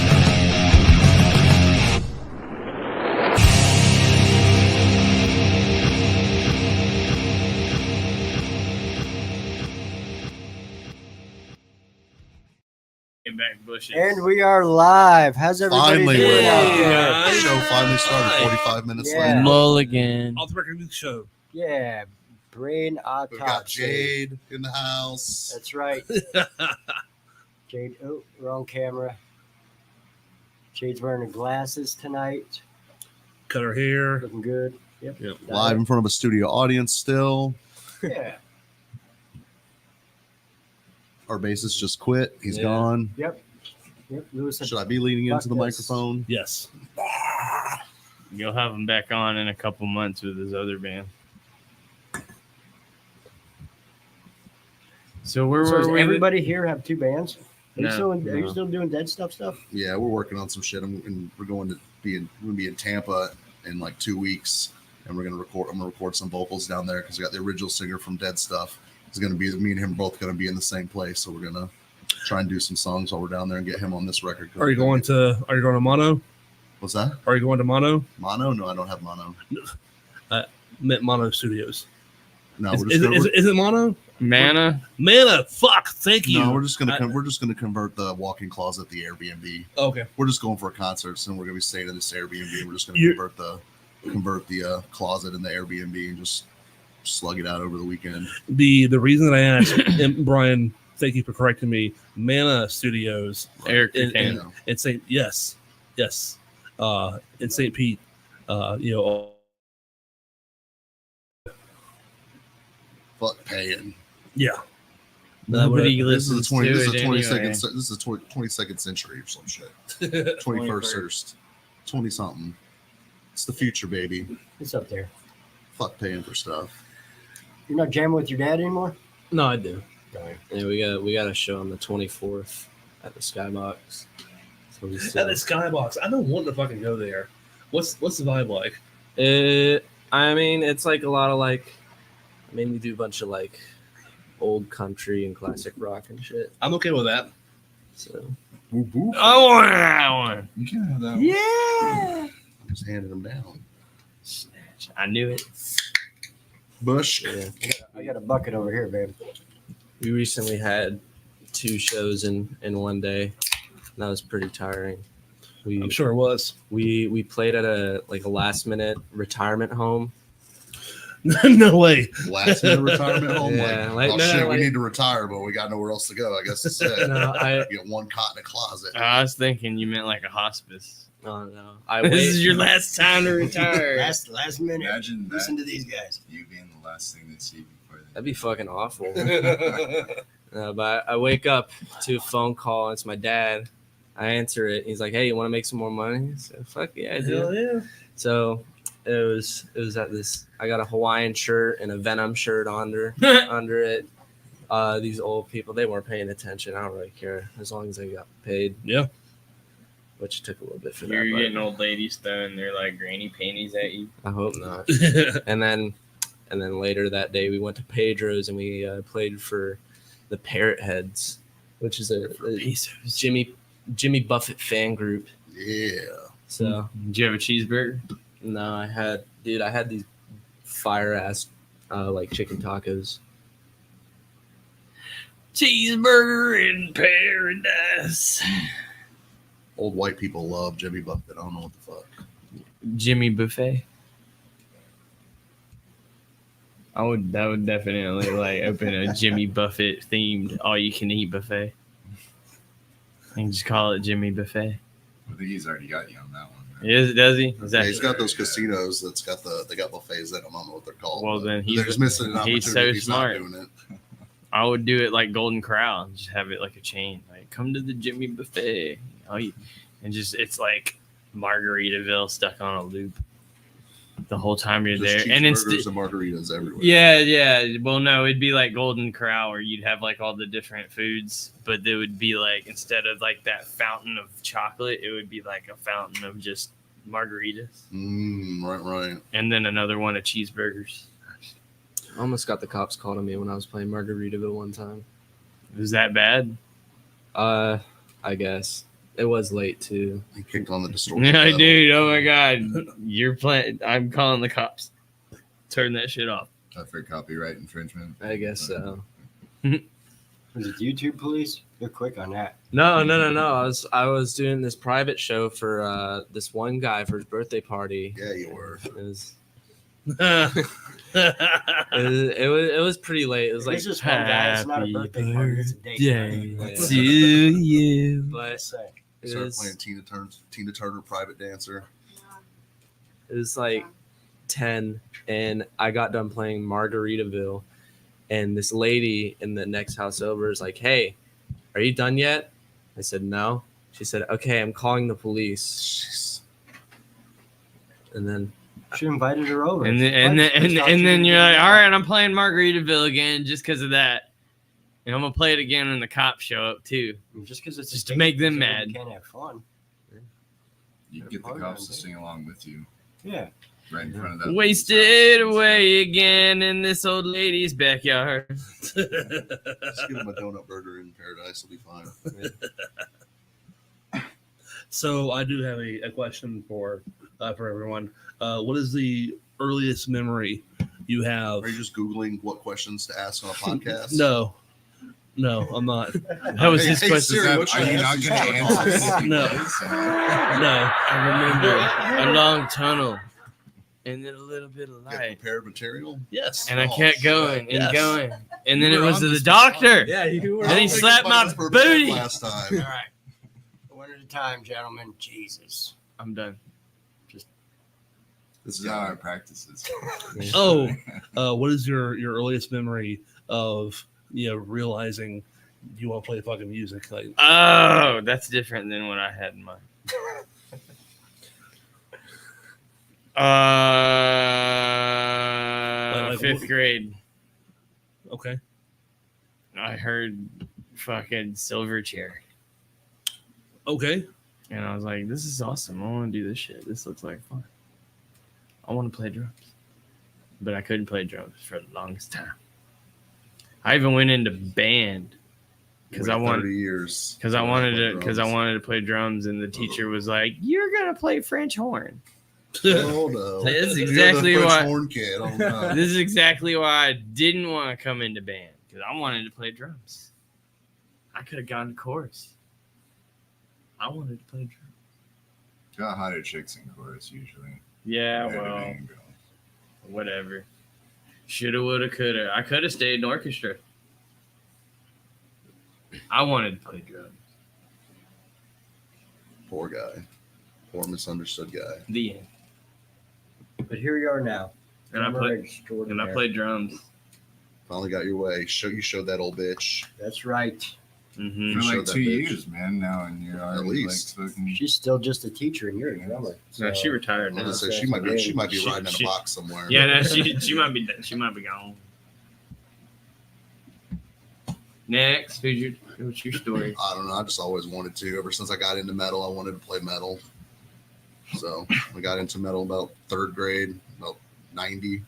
Back bushes. And we are live. How's everybody Finally, doing we're out live. there? The show finally started 45 minutes Yeah. later. Mulligan. Off the record news show. Yeah, Brain Autopsy. We've got Jade in the house. That's right. Jade, oh, wrong camera. Jade's wearing her glasses tonight. Cut her hair. Looking good. Yep. Live in front of a studio audience still. Yeah. Our bassist just quit. He's Yeah. gone. Yep. Lewis said, Should I be leaning into the Fuck this. microphone? Yes. You'll have him back on in a couple months with his other band. So where so were does we? everybody here have 2 bands? Are, No, are you no. still doing Dead stuff? Yeah, we're working on some shit, and we're going to be in Tampa in like 2 weeks, and we're gonna record. I'm gonna record some vocals down there because we got the original singer from Dead Stuff. It's gonna be me and him both gonna be in the same place, so we're gonna try and do some songs while we're down there and get him on this record. Are you going to Mono? What's that? Are you going to Mono? Mono? No, I don't have mono. Meant Mono Studios. No, Is, we're just gonna, is it Mono? Mana? Mana, fuck, thank you. no, we're just gonna we're just gonna convert the walk-in closet the Airbnb. Okay. We're just going for a concert, so we're gonna be staying in this Airbnb. We're just gonna You're- convert the closet in the Airbnb and just slug it out over the weekend. The reason that I asked, and Brian, thank you for correcting me, Mana Studios Eric in, Buchanan. Yeah. in St. Yes. In St. Pete, Fuck paying. yeah. Nobody This is listens the 20. to This is it the 22nd. anyway. This is the 22nd century or some shit. 21st, 20 something. It's the future, baby. It's up there. Fuck paying for stuff. You're not jamming with your dad anymore? No, I do. Right. Yeah, we got a show on the 24th at the Skybox. So we At still, the Skybox, I've been wanting to fucking go there. What's the vibe like? I mean, it's like a lot of like, I mean, we do a bunch of like old country and classic rock and shit. I'm okay with that. So Whoop, whoop. I want that one. You can have that one. Yeah. I'm just handing them down. I knew it. Bush. yeah, I got a bucket over here, babe. we recently had 2 shows in one day. That was pretty tiring. I'm sure it was. We played at a last minute retirement home. No way. Last minute retirement home. Yeah, like, like, oh no, shit, like- we need to retire, but we got nowhere else to go. I guess that's it. No, I You get one cot in a closet. I was thinking you meant like a hospice. no no. I This wait. is your last time to retire. Last minute. Imagine that. Listen to these guys. You being the last thing they see before they. That'd be fucking awful. But I wake up to a phone call. It's my dad. I answer it. He's like, "Hey, you want to make some more money?" I said, "Fuck yeah, I do." Hell yeah. So it was at this. I got a Hawaiian shirt and a Venom shirt under it. These old people, they weren't paying attention. I don't really care as long as they got paid. Yeah. Which took a little bit for You're that. getting old ladies throwing their like granny panties at you. But I hope not. And then later that day we went to Pedro's and we played for the Parrot Heads, which is a Jimmy Buffett fan group. Yeah. So Did you have a cheeseburger? no, I had these fire ass like chicken tacos. Cheeseburger in paradise. Old white people love Jimmy Buffett. I don't know what the fuck. Jimmy Buffet. That would definitely like open a Jimmy Buffett themed all you can eat buffet. And just call it Jimmy Buffet. I think he's already got you on that one. Does he? Is Yeah, that he's got those casinos they got buffets that I don't know what they're called. Well, but then they're just missing an opportunity. he's so He's not smart. doing it. I would do it like Golden Corral and just have it like a chain. Like, come to the Jimmy Buffet. And just, it's like Margaritaville stuck on a loop the whole time you're Just there. And cheeseburgers and margaritas everywhere. yeah. Well, no, it'd be like Golden Corral where you'd have like all the different foods, but it would be like, instead of like that fountain of chocolate, it would be like a fountain of just margaritas. Right. And then another one of cheeseburgers. I almost got the cops called on me when I was playing Margaritaville one time. Was that bad? I guess it was late too. He kicked on the distortion. Yeah, pedal. dude. Oh my God. You're playing. I'm calling the cops. Turn that shit off. For copyright infringement. I guess so. Was it YouTube police? They're quick on that. No. I was doing this private show for this one guy for his birthday party. Yeah, you were. It was pretty late. It was like It's just one guy. It's not a Happy birthday party. It's a date. birthday party. to you. but Let's say. it Started was, playing Tina Turner private dancer. it was like 10 and I got done playing Margaritaville and this lady in the next house over is like, "Hey, are you done yet?" I said, "No." She said, "Okay, I'm calling the police." And then Should have invited her over. And then you're like, all right, I'm playing Margaritaville again just because of that. And I'm going to play it again when the cops show up too. Just because it's Just a to date make them doesn't mean mad. You can't have fun. You can get the cops to sing along with you Yeah. right in front of that. Wasted away again in this old lady's backyard. Just give him a donut burger in paradise. It'll be fine. So I do have a question for everyone. What is the earliest memory you have? Are you just Googling what questions to ask on a podcast? No, I'm not. That was his question. Siri, what should Are I you ask not you? going to answer? No. No. I remember a long tunnel and then a little bit of Get light. prepared material. Yes. And I Oh, kept shit. going and Yes. going. And then it You were was on to the this doctor. yeah, you were And he I don't think slapped anybody my was perfect booty. last All time. right. One at a time, gentlemen. Jesus. I'm done. This is how our practices. Oh, what is your earliest memory of realizing you want to play fucking music? Like, Oh, that's different than what I had in mind. Like Fifth what- grade. okay, I heard fucking Silverchair. okay, And I was like, this is awesome. I want to do this shit. This looks like fun. I want to play drums. But I couldn't play drums for the longest time. I even went into band because I Wait wanted 30 years. because I wanted to Drums. because I wanted to play drums, and the teacher was like, "You're gonna play French horn." Oh no! That's You're the exactly French why- horn kid. Oh no! This is exactly why I didn't want to come into band, because I wanted to play drums. I could have gone to chorus. I wanted to play drums. Got hotter chicks in chorus usually. Yeah, Better well, than girls. whatever. Shoulda, woulda, coulda. I could have stayed in orchestra. I wanted to play drums. Poor guy. Poor misunderstood guy. The end. But here you are now. And I Drummer played. extraordinaire. And I played drums. Finally got your way. You showed that old bitch. That's right. Mm-hmm. For showed like that 2 bitch. years, man. Now, and you're already least. like fucking. She's still just a teacher, and you're a drummer. No, she retired I now. was gonna say she might be She- riding in she- a box somewhere. Yeah, no, she might be gone. Next, what's your story? I don't know. I just always wanted to. Ever since I got into metal, I wanted to play metal. So I got into metal about 3rd grade, about 90.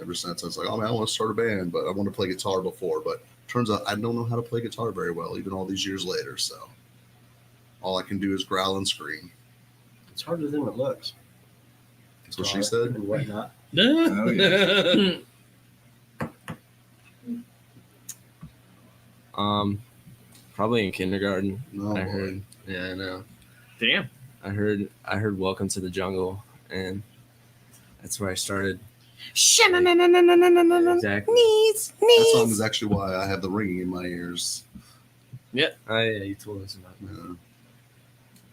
Ever since I was like, oh man, I want to start a band, but I wanted to play guitar before. But turns out I don't know how to play guitar very well, even all these years later. So all I can do is growl and scream. It's harder than it looks. That's what she said. And whatnot. Oh, yeah. Probably in kindergarten. No, I boy. heard. Yeah, I know. Damn. I heard Welcome to the Jungle, and that's where I started. Exactly. That song is actually why I have the ringing in my ears. Yeah. Oh, yeah, you told us about that. Yeah.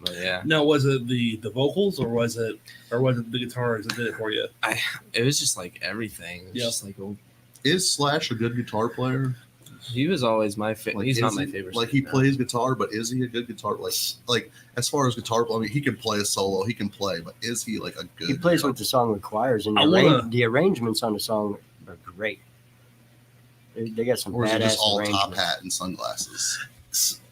But yeah, Now, was it the vocals or was it the guitars that did it for you? it was just like everything. It was Yeah. just like, well, Is Slash a good guitar player? he was always my favorite. He's is not my he- favorite. Like he now. plays guitar, but is he a good guitar? Like as far as guitar, I mean, he can play a solo, he can play, but is he like a good? He plays guitar what the song requires, and I wanna- the arrangements on the song are great. They got some Or is it badass just all top arrangements. hat and sunglasses?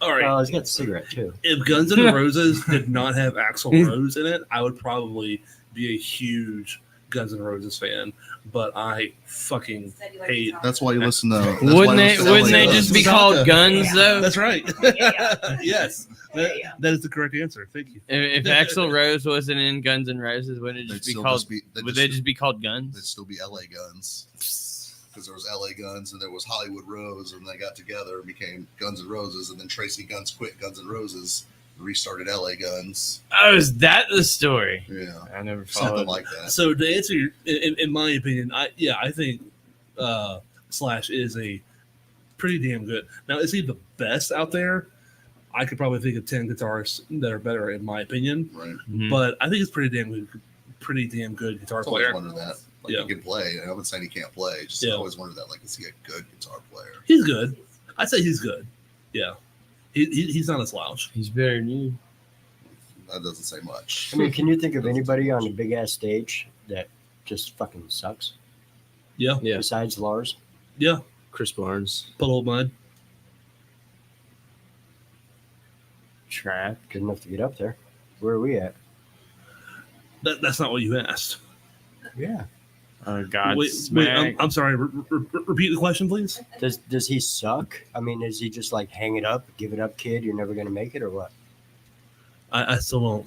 All right. Oh, he's got the cigarette too. If Guns N' Roses did not have Axl Rose in it, I would probably be a huge Guns N' Roses fan. But I fucking hate. That's why you listen to. that's why Wouldn't you they? listen to Wouldn't LA they Guns. just be called guns though? That's right. Yeah. Yes, that is the correct answer. Thank you. If Axl Rose wasn't in Guns N' Roses, wouldn't it They'd just be still called? just be- they'd Would just- they just be called They'd Guns? still be LA Guns. Because there was LA Guns and there was Hollywood Rose, and they got together and became Guns N' Roses, and then Tracy Guns quit Guns N' Roses, and restarted LA Guns. Oh, is that the story? Yeah, I never something followed. like that. So to answer your, in my opinion, I think Slash is a pretty damn good. Now, is he the best out there? I could probably think of 10 guitarists that are better, in my opinion. Right. Mhm. But I think it's pretty damn good guitar I've always player. wondered that. Like Yeah. he can play. I'm not saying he can't play. Just Yeah. I always wondered that. Like, is he a good guitar player? He's good. I'd say he's good. Yeah, he's not a slouch. He's better than you. That doesn't say much. I mean, can you think of anybody on a big ass stage that just fucking sucks Yeah, Yeah, besides Lars? yeah. Chris Barnes. Puddle of Mud. Trap. Good enough to get up there. Where are we at? That's not what you asked. Yeah. Godsmack. I'm sorry. Repeat the question, please. Does he suck? I mean, is he just like hang it up, give it up, kid? You're never gonna make it, or what? I still don't.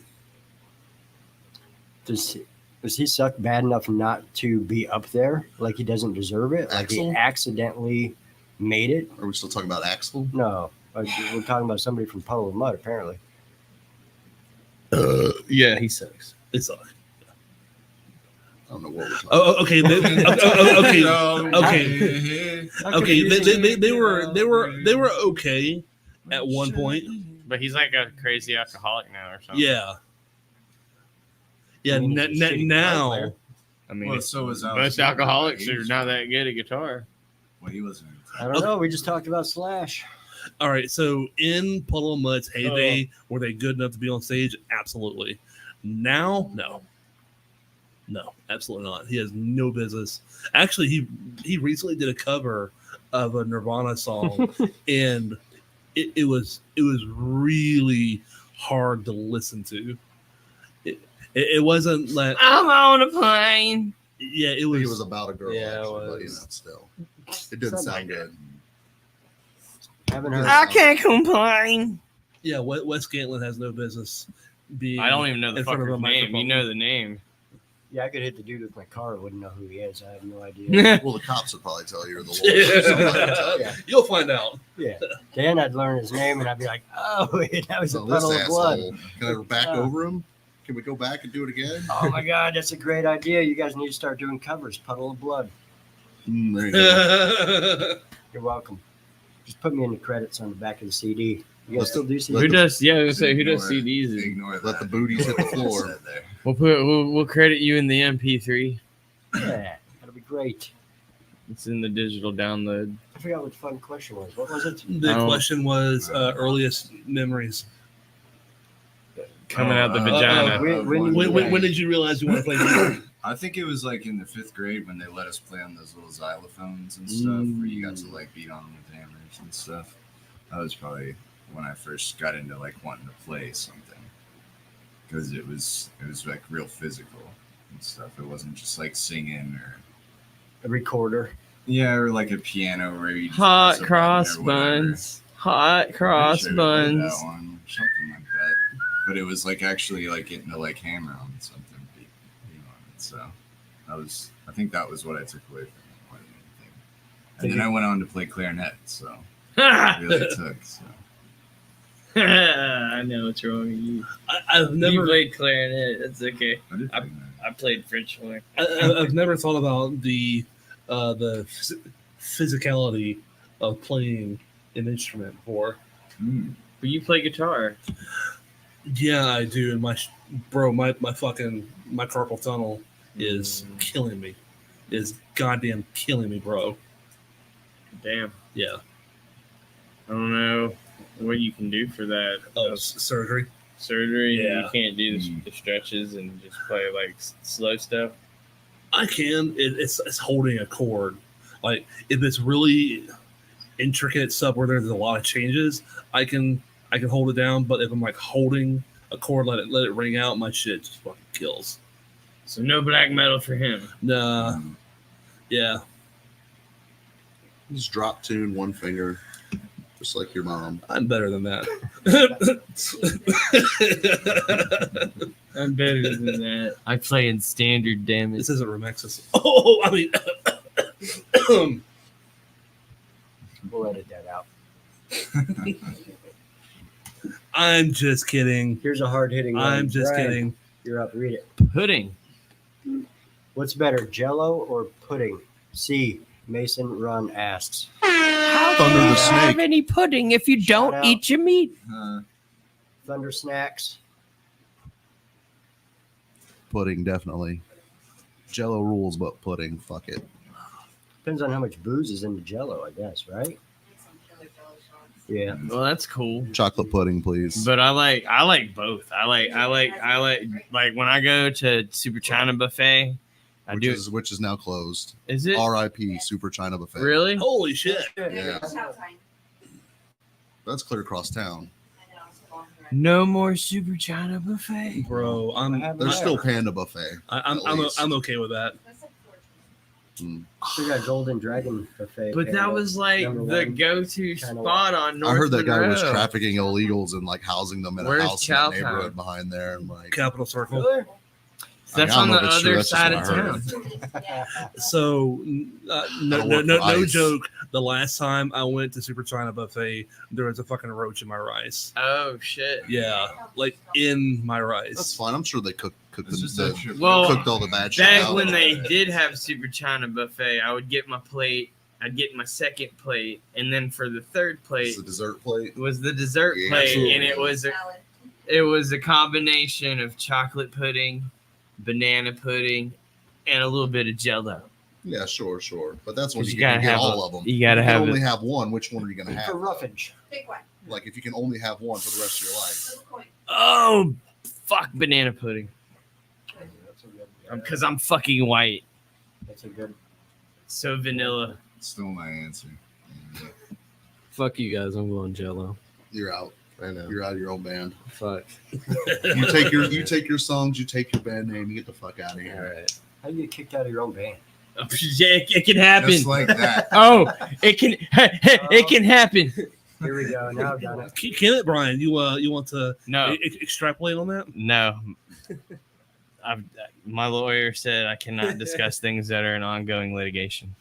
Does he suck bad enough not to be up there? Like he doesn't deserve it? Like he Axl? accidentally made it? Are we still talking about Axl? No. Like, we're talking about somebody from Puddle of Mud, apparently. Yeah, he sucks. It sucks. I don't know what we're talking Oh, okay. Okay. No, Okay. How Okay. confusing They is were okay at one point. But he's like a crazy alcoholic now or something. Yeah. Yeah. I mean, he's a shitty guitar Now. player. I mean, Well, so was most alcoholics are not that good at guitar. Well, he wasn't. I don't know. We just talked about Slash. All right. So in Puddle of Mud's heyday, were they good enough to be on stage? Absolutely. Now, no. No, absolutely not. He has no business. Actually, he recently did a cover of a Nirvana song, and it was really hard to listen to. It wasn't like I'm on a plane. yeah, it about. was. He was about a girl, Yeah, it actually, but was. still, it didn't sound good. Haven't heard. I can't complain. Yeah, Wes Scantlin has no business being. I don't even know the in front of a fucker's name. You microphone. know the name. Yeah, I could hit the dude with my car. I wouldn't know who he is. I have no idea. Well, the cops would probably tell you, or the lawyers. Or somebody would tell you. Yeah. You'll find out. Yeah. Then I'd learn his name, and I'd be like, oh, wait, that was a So this puddle of blood. asshole, can I back over him? Can we go back and do it again? Oh my God, that's a great idea. You guys need to start doing covers. Puddle of Blood. There you go. You're welcome. Just put me in the credits on the back of the CD. You guys still do CDs? Who does? Yeah, I was Just gonna say who does ignore it. CDs? Ignore Let that. the booties hit the floor. Said there. We'll credit you in the MP3. Yeah, that'll be great. It's in the digital download. I forgot what the fun question was. What was it? The Oh. question was earliest memories. Coming out the vagina. When did you realize you want to play music? I think it was like in the 5th grade when they let us play on those little xylophones and stuff, where you got to like beat on them with hammers and stuff. That was probably when I first got into like wanting to play something, because it was like real physical and stuff. It wasn't just like singing or A recorder. or like a piano where you just Hot press a cross button or whatever. buns. Hot I'm cross pretty sure we did buns. that one, something like that. But it was like actually like getting to like hammer on something, beat on it. So I think that was what I took away from it more than anything. And then I went on to play clarinet, so it really took. So I know what's wrong with you. I've You never, played clarinet. That's okay. I did play that. I played French horn. I've never thought about the physicality of playing an instrument before. Mm. But you play guitar. Yeah, I do. And my fucking carpal tunnel is killing me. Is goddamn killing me, bro. Damn. Yeah. I don't know what you can do for that. Oh, surgery. Surgery. Yeah. You can't do the stretches and just play like slow stuff. I can. It's holding a chord. Like if it's really intricate stuff where there's a lot of changes, I can hold it down. But if I'm like holding a chord, let it ring out, my shit just fucking kills. So no black metal for him. Nah. Yeah. Just drop tune one finger, just like your mom. I'm better than that. I'm better than that. I play in standard, damn it. This isn't Remexis. Oh, I mean, We'll edit that out. I'm just kidding. Here's a hard-hitting one. I'm just Brian, kidding. You're up. Read it. Pudding. What's better, Jello or pudding? C. Mason Run asks. Thunder the Snake. any pudding if you Shout out. eat your meat? Thunder Snacks. Pudding, definitely. Jello rules, but pudding, fuck it. Depends on how much booze is in the Jello, I guess, right? Yeah. Well, that's cool. Chocolate pudding, please. But I like both. I like when I go to Super China Buffet. Which is now closed. Is it R.I.P. Super China Buffet. really? Holy shit. Yeah. That's clear across town. No more Super China Buffet. Bro, There's still Panda Buffet. I'm okay with that. We got Golden Dragon Buffet. But that was like Number the one. go-to China spot on North I heard that guy was Monroe. trafficking illegals and like housing them in Where's a house in the Chow neighborhood Town? behind there. And like, Capital Circle. Really? That's I on don't the know if it's true, other that's just side what of I heard. town. So, no I work for ICE. joke. The last time I went to Super China Buffet, there was a fucking roach in my rice. Oh shit. Yeah, like in my rice. That's fine. I'm sure they cooked It's just the, extra. Well, cooked all the bad shit Back out. when they did have Super China Buffet, I would get my plate. I'd get my second plate, and then for the third plate It's the dessert plate. was the dessert Yeah, plate, absolutely. and it was a combination of chocolate pudding, banana pudding, and a little bit of Jello. Yeah, sure. But that's when 'Cause you you gotta get have all of them. You gotta If you have can only it. have one, which one are you going to For have? roughage. Like, if you can only have one for the rest of your life. Oh, fuck banana pudding. Because I'm fucking white. That's a good. So vanilla. Still my answer. Fuck you guys. I'm going Jello. You're out. I know. You're out of your own band. Fuck. You take your songs, you take your band name, you get the fuck out of All here. right. How do you get kicked out of your own band? Oh, yeah, it can happen. Just like that. Oh, it can. It can happen. Here we go. Now I've done it. Can it, Brian? You want to No, extrapolate on that? no. My lawyer said I cannot discuss things that are in ongoing litigation.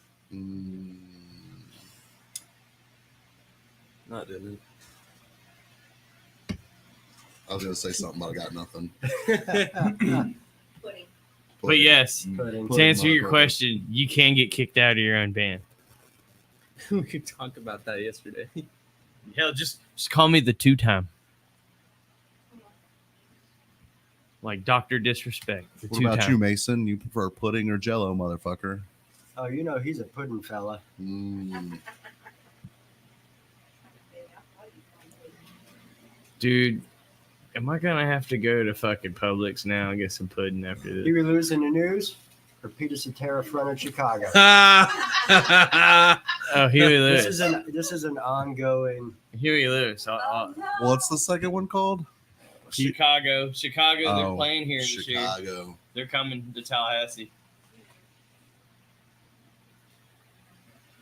Not doing it. I was gonna say something, but I got nothing. Pudding. But yes, Pudding. to answer your question, you can get kicked out of your own band. We could talk about that yesterday. Hell, just call me the 2-time. Like Dr. Disrespect. The What about 2-time. you, Mason? You prefer pudding or Jello, motherfucker? Oh, you know he's a pudding fella. Dude, am I gonna have to go to fucking Publix now and get some pudding after this? Huey Lewis in the news, or Peter Cetera fronted Chicago. Oh, Huey This Lewis. is an ongoing. Huey Lewis. What's the second one called? Chicago. They're Oh, playing here this year. Chicago. They're coming to Tallahassee.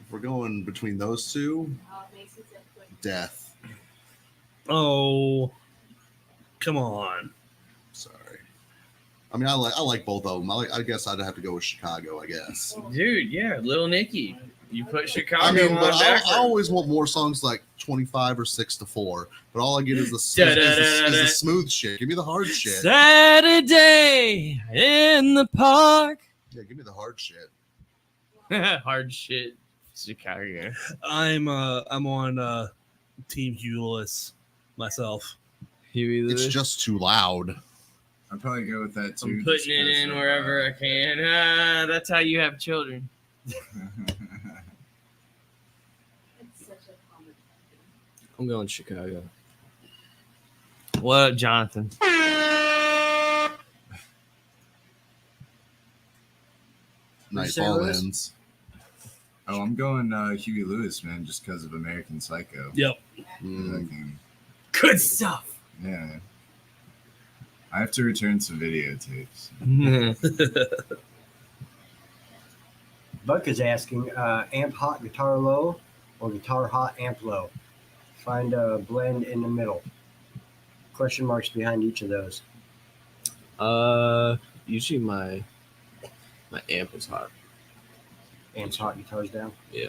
If we're going between those two, death. Oh, come on. Sorry. I mean, I like both of them. I guess I'd have to go with Chicago. I guess. Dude, yeah, Little Nicky. You put Chicago I mean, on but I backwards. always want more songs like 25 or 6-4. But all I get is the smooth shit. Give me the hard shit. Saturday in the park. Yeah, give me the hard shit. Hard shit. Chicago. I'm on Team Huey Lewis myself. Huey Lewis. It's just too loud. I'd probably go with that too. I'm putting it in wherever I can. That's how you have children. I'm going Chicago. What up, Jonathan? Nightfall ends. Oh, I'm going Huey Lewis, man, just because of American Psycho. Yep. Good stuff. Yeah. I have to return some videotapes. Buck is asking, amp hot, guitar low, or guitar hot, amp low. Find a blend in the middle. Question marks behind each of those. Usually my amp is hot. Amp's hot, guitar's down. Yeah.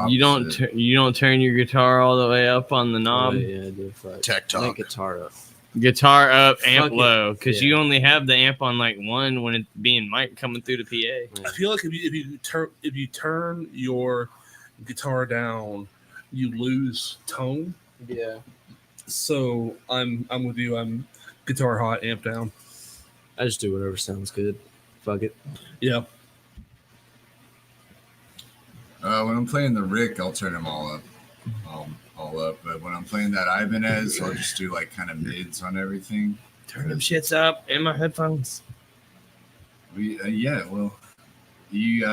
You don't turn your guitar all the way up on the knob. Yeah, I do. Tech I think talk. guitar up. Guitar up, amp Fuck it. low, because Yeah. you only have the amp on like one when it's being mic coming through the PA. I feel like if you turn your guitar down, you lose tone. Yeah. So I'm with you. I'm guitar hot, amp down. I just do whatever sounds good. Fuck it. Yeah. When I'm playing the Rick, I'll turn them all up. All up. But when I'm playing that Ibanez, I'll just do like kind of mids on everything. Turn them shits up in my headphones. Yeah, well, you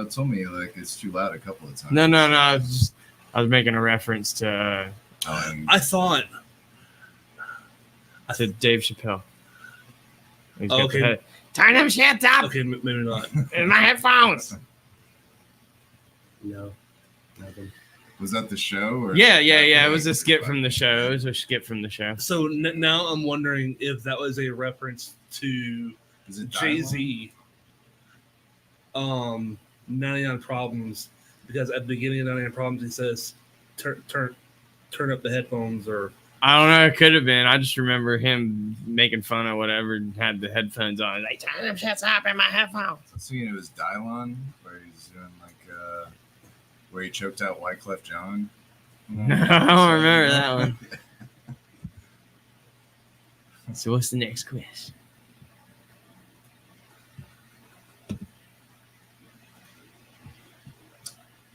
told me like it's too loud a couple of times. No. I was making a reference to I thought. Dave Chappelle. He's got Okay. the head- Turn them shits up Okay, maybe not. in my headphones. No, nothing. Was that the show? Or Yeah. It was a skip from the show. So now I'm wondering if that was a reference to Is it Jay-Z. 99 Problems, because at the beginning of 99 Problems he says turn up the headphones, or I don't know. It could have been. I just remember him making fun of whatever and had the headphones on. Like, turn them shits up in my headphones. I was thinking it was Dylon, where he's doing like where he choked out Wyclef Jean. I don't remember that one. So what's the next question?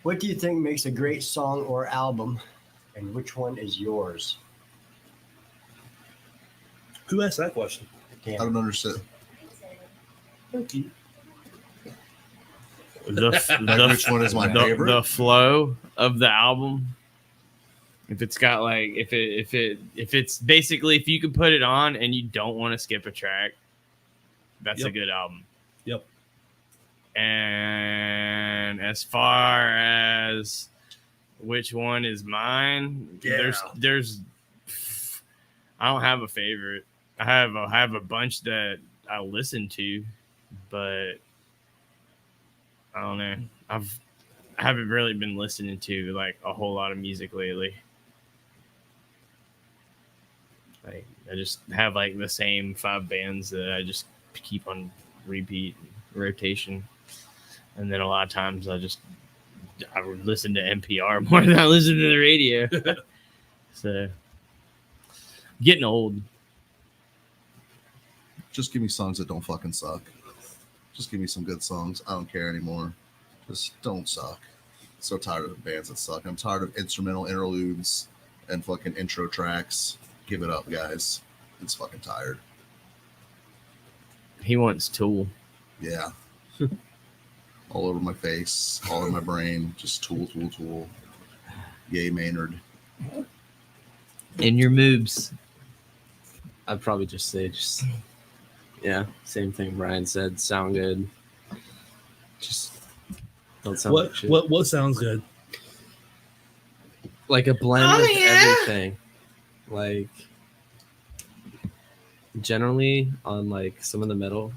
What do you think makes a great song or album, and which one is yours? who asked that question? I Damn. don't understand. Thank you. Which one is my favorite? The flow of the album. If it's got like if it's basically if you can put it on and you don't want to skip a track, that's a Yep. good album. Yep. And as far as which one is mine, Yeah. there's I don't have a favorite. I have a bunch that I listen to, but I don't know. I haven't really been listening to like a whole lot of music lately. Like I just have like the same 5 bands that I just keep on repeat rotation, and then a lot of times I would listen to NPR more than I listen to the radio. So getting old. Just give me songs that don't fucking suck. Just give me some good songs. I don't care anymore. Just don't suck. So tired of bands that suck. I'm tired of instrumental interludes and fucking intro tracks. Give it up, guys. It's fucking tired. He wants Tool. Yeah. All over my face, all over my brain. Just Tool, Tool, Tool. Yay, Maynard. In your moves. I'd probably just say yeah, same thing Brian said. Sound good. Just don't sound like shit. What sounds good? Like a blend of everything. Like generally on like some of the metal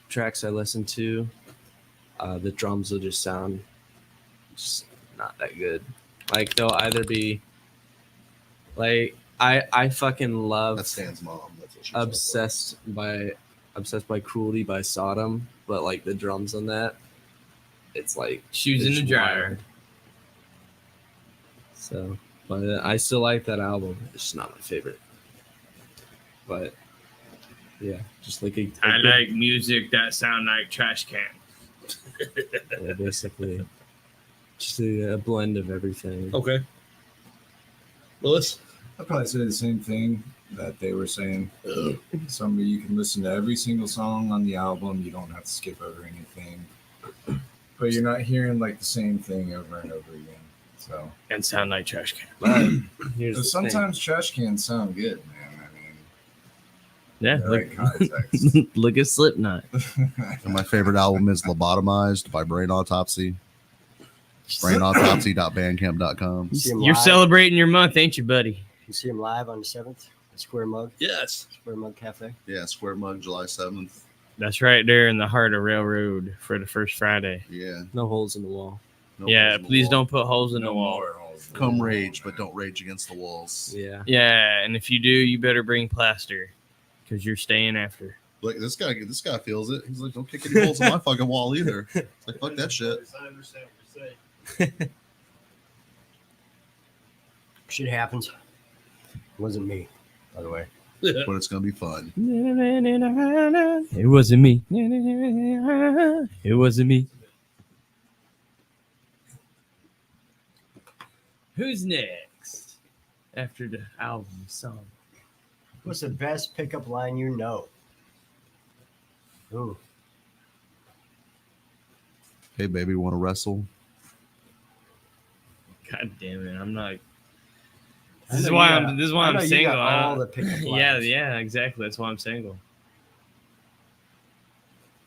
tracks I listen to, the drums will just sound just not that good. Like they'll either be like I fucking love That's Stan's mom. That's what she obsessed by Cruelty by Sodom, but like the drums on that, it's like Shoes in it's the dryer. wild. So, but I still like that album. It's just not my favorite. But yeah, just like I like music that sound like trash can. yeah, basically just a blend of everything. Okay. Lewis? I'd probably say the same thing that they were saying. Somebody you can listen to every single song on the album. You don't have to skip over anything. But you're not hearing like the same thing over and over again. So And sound like trash can. But here's the sometimes trash cans sound good, man. I mean, Yeah, in the look, right context. look at Slipknot. And my favorite album is Lobotomized by Brain Autopsy. BrainAutopsy.bandcamp.com. See him You're live. celebrating your month, ain't you, buddy? You see him live on the 7th at Square Mug Yes. Cafe. Yeah, Square Mug, July 7th. That's right there in the heart of Railroad for the first Friday. Yeah. No holes in the wall. No Yeah, holes in the please wall. don't put holes in the wall. more holes in the Come wall, rage, man. but don't rage against the walls. Yeah. Yeah, and if you do, you better bring plaster because you're staying after. Like this guy feels it. He's like, don't kick any holes in my fucking wall either. It's like, fuck that shit. I understand what you're saying. Shit happens. It wasn't me, by the way. But it's gonna be fun. It wasn't me. It wasn't me. Who's next? After the album song. What's the best pickup line you know? Ooh. Hey baby, want to wrestle? God damn it! I'm not. I This is know why you I'm. got- This is why I I'm know you single. got all the pickup Yeah, lines. yeah, exactly. That's why I'm single.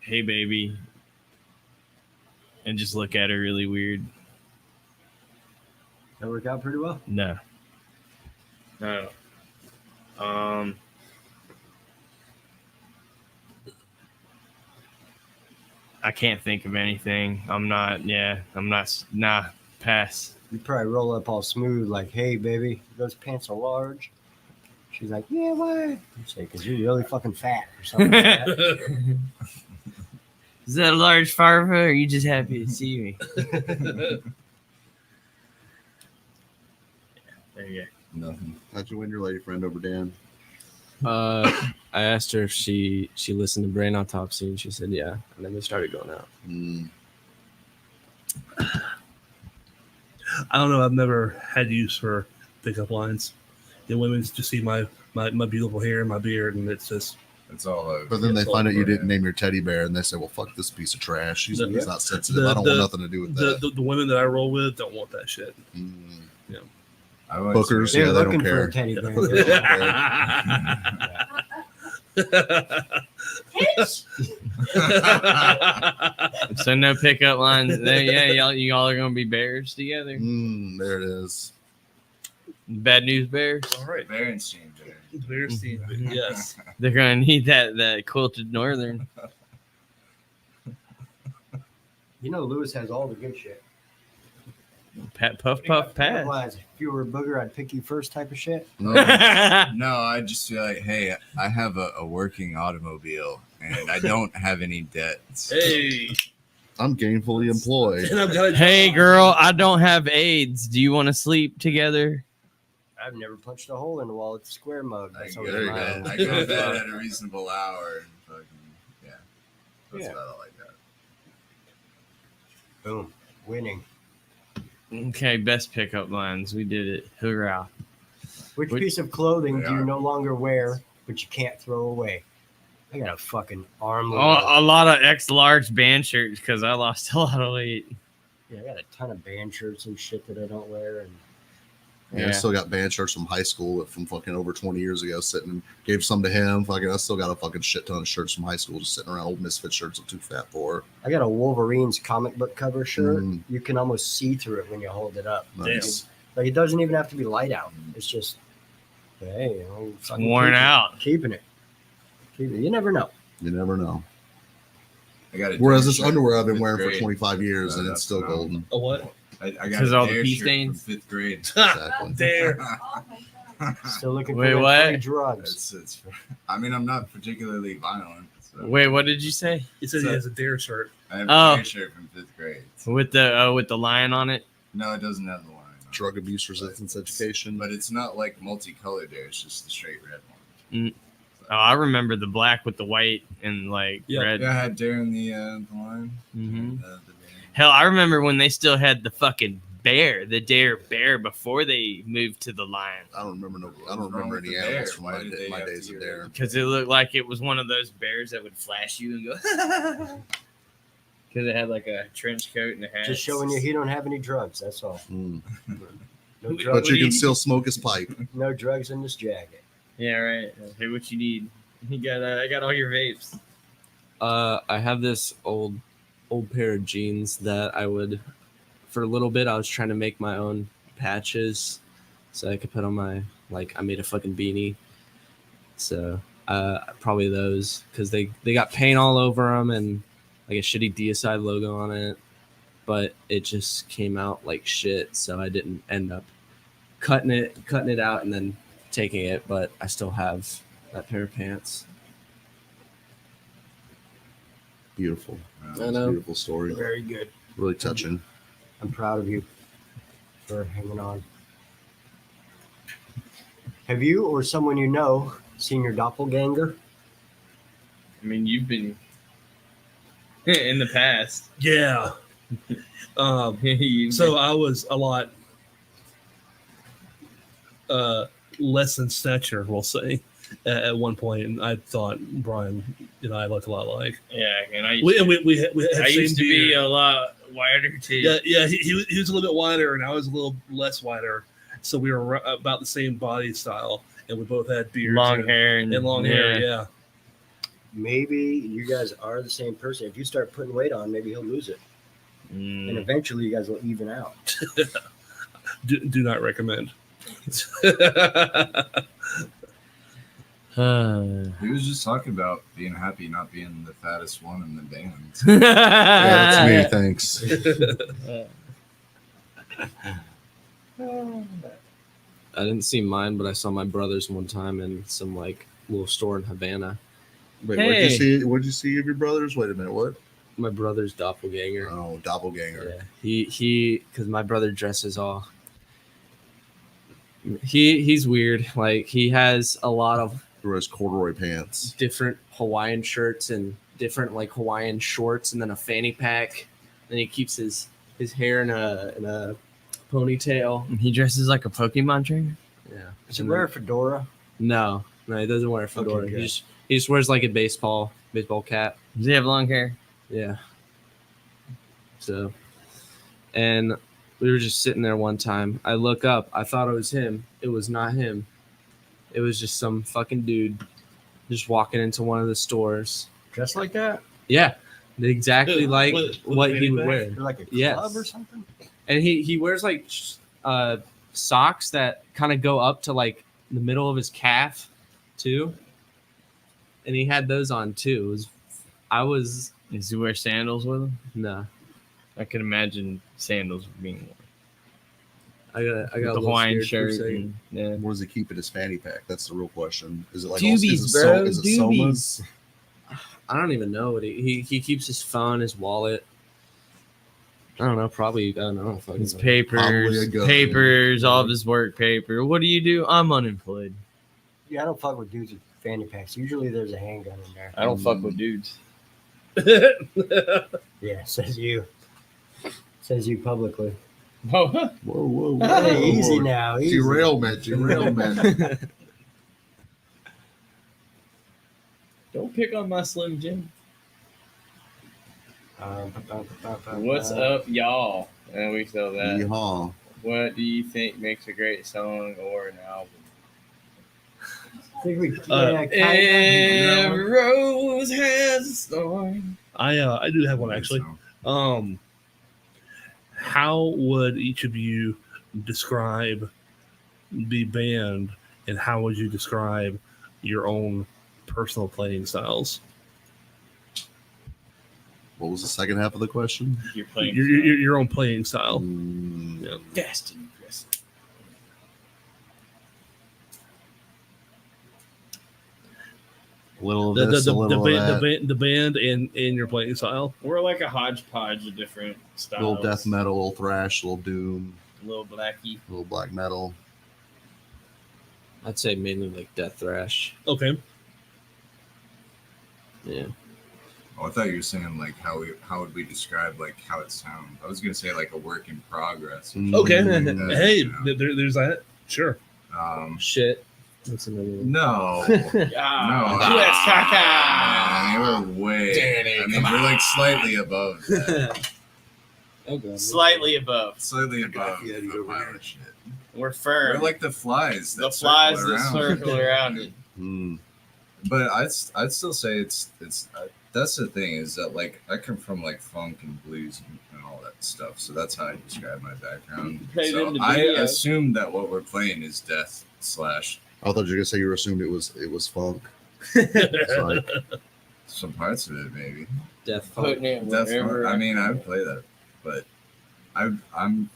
Hey, baby, and just look at her really weird. That worked out pretty well. No. No. I can't think of anything. I'm not. Nah. Pass. You probably roll up all smooth, like, "Hey, baby, those pants are large." She's like, "Yeah, why?" You say, "Because you're really fucking fat," or something like that. Is that a large farva, or are you just happy to see me? There you go. Nothing. How'd you win your lady friend over Dan? I asked her if she listened to Brain Autopsy, and she said yeah. And then we started going out. I don't know. I've never had use for pickup lines. The women just see my beautiful hair and my beard, and it's just It's all over. But then they It's find all out you over. didn't name your teddy bear, and they say, "Well, fuck this piece of trash. He's The- not sensitive. the- I don't want nothing to do with that." the women that I roll with don't want that shit. I always Bookers, say- yeah, They're they don't looking for care. a teddy bear. So no pickup lines. There, yeah, y'all are gonna be bears together. There it is. Bad news bears. All right, Berenstein Bear. yes. They're gonna need that quilted northern. You know, Lewis has all the good shit. Puff pass. If you were a booger, I'd pick you first type of shit. No, I just feel like, hey, I have a working automobile and I don't have any debts. Hey, I'm gainfully employed. and I've got a Hey, job. girl, I don't have AIDS. Do you want to sleep together? I've never punched a hole in the wall at the square mug. I That's go, always There you mine. go. I go to bed at a reasonable hour and fucking, yeah. That's Yeah. about all I got. Boom. Winning. Okay, best pickup lines. We did it. Hoorah. Which Which- piece of clothing They do you are. no longer wear, but you can't throw away? I got a fucking arm. A lot of X large band shirts because I lost a lot of weight. Yeah, I got a ton of band shirts and shit that I don't wear. And Yeah, I Yeah. still got band shirts from high school from fucking over 20 years ago sitting and gave some to him. Fucking, I still got a fucking shit ton of shirts from high school just sitting around, old misfit shirts I'm too fat for. I got a Wolverine's comic book cover shirt. Mm. You can almost see through it when you hold it up. Nice. Like, it doesn't even have to be light out. It's just, hey, you know, It's fucking worn keeping it. out. Keeping it. You never know. You never know. I got a Whereas Dare this shirt underwear from I've been fifth wearing for grade. 25 years So and it's that's still phenomenal. golden. A what? I got 'Cause a all the Dare pee shirt stains? from 5th grade. Exactly. There. Still looking Wait, for them what? free drugs. it's, I mean, I'm not particularly violent. So. Wait, what did you say? He said he has a Dare shirt. I have Oh. a Dare shirt from 5th grade. With the lion on it? No, it doesn't have the line. on it. Drug abuse resistance education. But it's not like multicolored Dare. It's just the straight red one. Oh, I remember the black with the white and like Yeah. red. Yeah, I had Dare in the line. Mhm. The Dare. Hell, I remember when they still had the fucking bear, the Dare bear, before they moved to the lion. I don't remember What's wrong any with the animals bear? from Why my, did they my have to days of get Dare. rid Because it looked like it was one of those bears that would flash you and go. Because it had like a trench coat and a hat. Just showing you he don't have any drugs. That's all. Mm. No But But drugs. you can still smoke his pipe. No drugs in this jacket. Yeah, right. Hey, what you need? You got? I got all your vapes. I have this old pair of jeans that I would, for a little bit, I was trying to make my own patches, so I could put on my I made a fucking beanie. So probably those because they got paint all over them and like a shitty Deicide logo on it, but it just came out like shit. So I didn't end up cutting it out and then taking it, but I still have that pair of pants. Beautiful. I know. Beautiful story. Very good. Really touching. I'm proud of you for hanging on. Have you or someone you know seen your doppelganger? I mean, you've been in the past. Yeah. So I was a lot less in stature, we'll say, at one point, and I thought Brian and I looked a lot alike. yeah, and I We had I same used to be beard. a lot wider too. Yeah. He was a little bit wider, and I was a little less wider. So we were about the same body style, and we both had beards, long and, hair and long hair. Yeah. Maybe you guys are the same person. If you start putting weight on, maybe he'll lose it. Mm. And eventually you guys will even out. Do not recommend. He was just talking about being happy not being the fattest one in the band. Yeah, that's me. Thanks. I didn't see mine, but I saw my brother's one time in some little store in Havana. Wait, Hey. what'd you see of your brothers? Wait a minute, what? My brother's doppelganger. Oh, doppelganger. Yeah, he because my brother dresses all. He's weird. Like he has a lot of He wears corduroy pants. different Hawaiian shirts and different Hawaiian shorts, and then a fanny pack. Then he keeps his hair in a ponytail. He dresses like a Pokemon trainer. Yeah. Does he wear a fedora? No, he doesn't wear a fedora. Okay, good. He just wears like a baseball cap. Does he have long hair? Yeah. So, and we were just sitting there one time. I look up. I thought it was him. It was not him. It was just some fucking dude just walking into one of the stores. Dressed like that? Yeah, exactly like With what a he fanny would pack? wear. Or like a club Yes. or something? And he wears socks that kind of go up to the middle of his calf too. And he had those on too. Does he wear sandals with him? No. I could imagine sandals being worn. I got a the little Hawaiian scared for a shirt. second. And, yeah. Where does he keep in his fanny pack? That's the real question. Is it like Doobies, is it bro, is it doobies. Soma's? I don't even know what he keeps his phone, his wallet. I don't know. Probably I don't know. Fucking His know. Probably a papers, gun. all of his work paper. What do you do? I'm unemployed. Yeah, I don't fuck with dudes with fanny packs. Usually there's a handgun in there. I don't fuck with dudes. Yeah, says you. Says you publicly. Oh, Whoa, whoa, whoa! Hey, easy now. Easy. Derailment. don't pick on my Slim Jim. What's Up? up, y'all? And we saw that. Yeehaw. What do you think makes a great song or an album? I think we. Every rose has a thorn. I do have one actually. How would each of you describe the band, and how would you describe your own personal playing styles? What was the second half of the question? You're playing Your own playing style. Yeah. Destiny. A little The, of this, the, a the, little of that. the band and your playing style. We're like a hodgepodge of different styles. Little death metal, little thrash, little doom, Little blackie. little black metal. I'd say mainly like death thrash. Okay. Yeah. Oh, I thought you were saying like how would we describe like how it sounds? I was gonna say like a work in progress. Okay. Mm. Hey, Yeah. there's that. Sure. Shit. That's another one. No. Ah, No. U.S. Caca. Man, we're way. Danny, I mean, we're like slightly above that. Okay. Slightly above. Slightly above Yeah, the you go pirate there. shit. We're firm. We're like the flies. That the flies circle that around. circle around it. Mm. But I'd still say it's that's the thing is that like I come from like funk and blues and all that stuff, so that's how I describe my background. Play So them the I video. assume that what we're playing is death slash I thought you were gonna say you assumed it was funk. Sorry. some parts of it maybe. Death funk. Putting it Death wherever. funk. I mean, I would play that, but I'm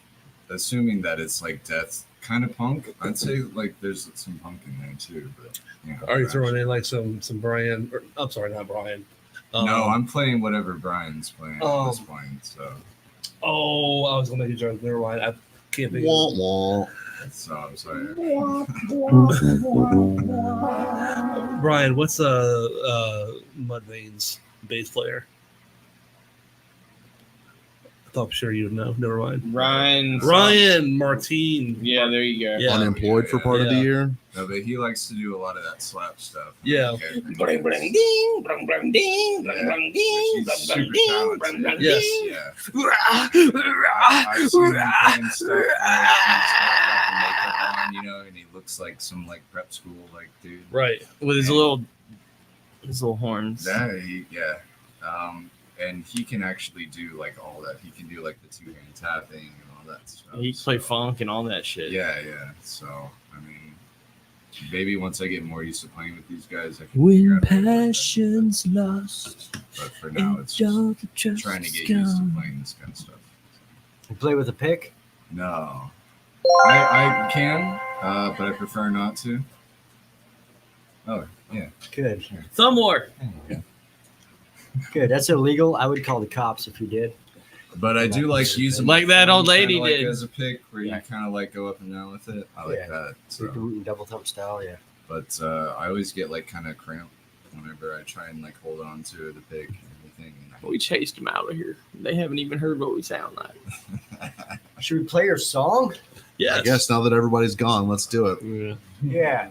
assuming that it's like death kind of punk. I'd say like there's some punk in there too, but you know. Are you throwing in like some Brian? Or, I'm sorry, not Brian. No, I'm playing whatever Brian's playing at this point. So Oh, I was gonna make a joke. Never mind. I can't think. Wah, Of wah. so I'm sorry. Brian, what's Mudvayne's bass player? I thought I'm sure you'd know. Never mind. Ryan Martin. Yeah, there you go. Yeah. Unemployed for part of the Yeah. year. No, but he likes to do a lot of that slap stuff. Yeah. Okay. Bling, bling, ding, bling, bling, ding, bling, bling, ding, He's bling, super bling, ding, talented. bling, bling, Yes. ding. Yeah. I've seen him playing stuff where he's got the makeup on, you know, and he looks like some like prep school like dude. Right. With his little horns. And he can actually do like all that. He can do like the two-hand tapping and all that stuff. He can play So, funk and all that shit. Yeah. So I mean, maybe once I get more used to playing with these guys, I can. figure When out how to play that. passion's lost, But for now, it's all just the trust trying to is get used to gone. playing this kind of stuff. You play with a pick? No, I can, but I prefer not to. Oh yeah, Good. Thumb war. Good. That's illegal. I would call the cops if you did. but I do like using Like my that old thumb lady kinda like did. as a pick, where Yeah. you kind of like go up and down with it. I like Yeah. that. Super So, root and double thumb style. Yeah. but I always get like kind of cramped whenever I try and like hold on to the pick and everything. We chased them out of here. They haven't even heard what we sound like. Should we play your song? Yes. I guess now that everybody's gone, let's do it. Yeah. Yeah.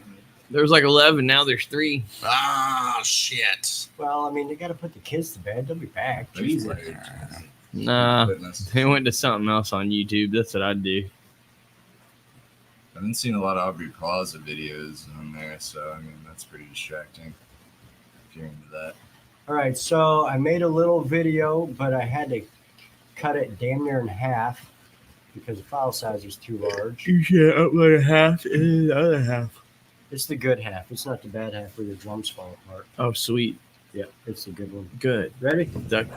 There was like 11. Now there's 3. Ah, shit. Well, I mean, they got to put the kids to bed. They'll be back. Jesus. Nah. Goodness. They went to something else on YouTube. That's what I'd do. I've been seeing a lot of Aubrey Plaza videos on there, so I mean that's pretty distracting. If you're into that. All right. So I made a little video, but I had to cut it damn near in half because the file size was too large. You should upload half and the other half. It's the good half. It's not the bad half where the drums fall apart. Oh, sweet. Yeah, it's the good one. Good. Ready? Duck.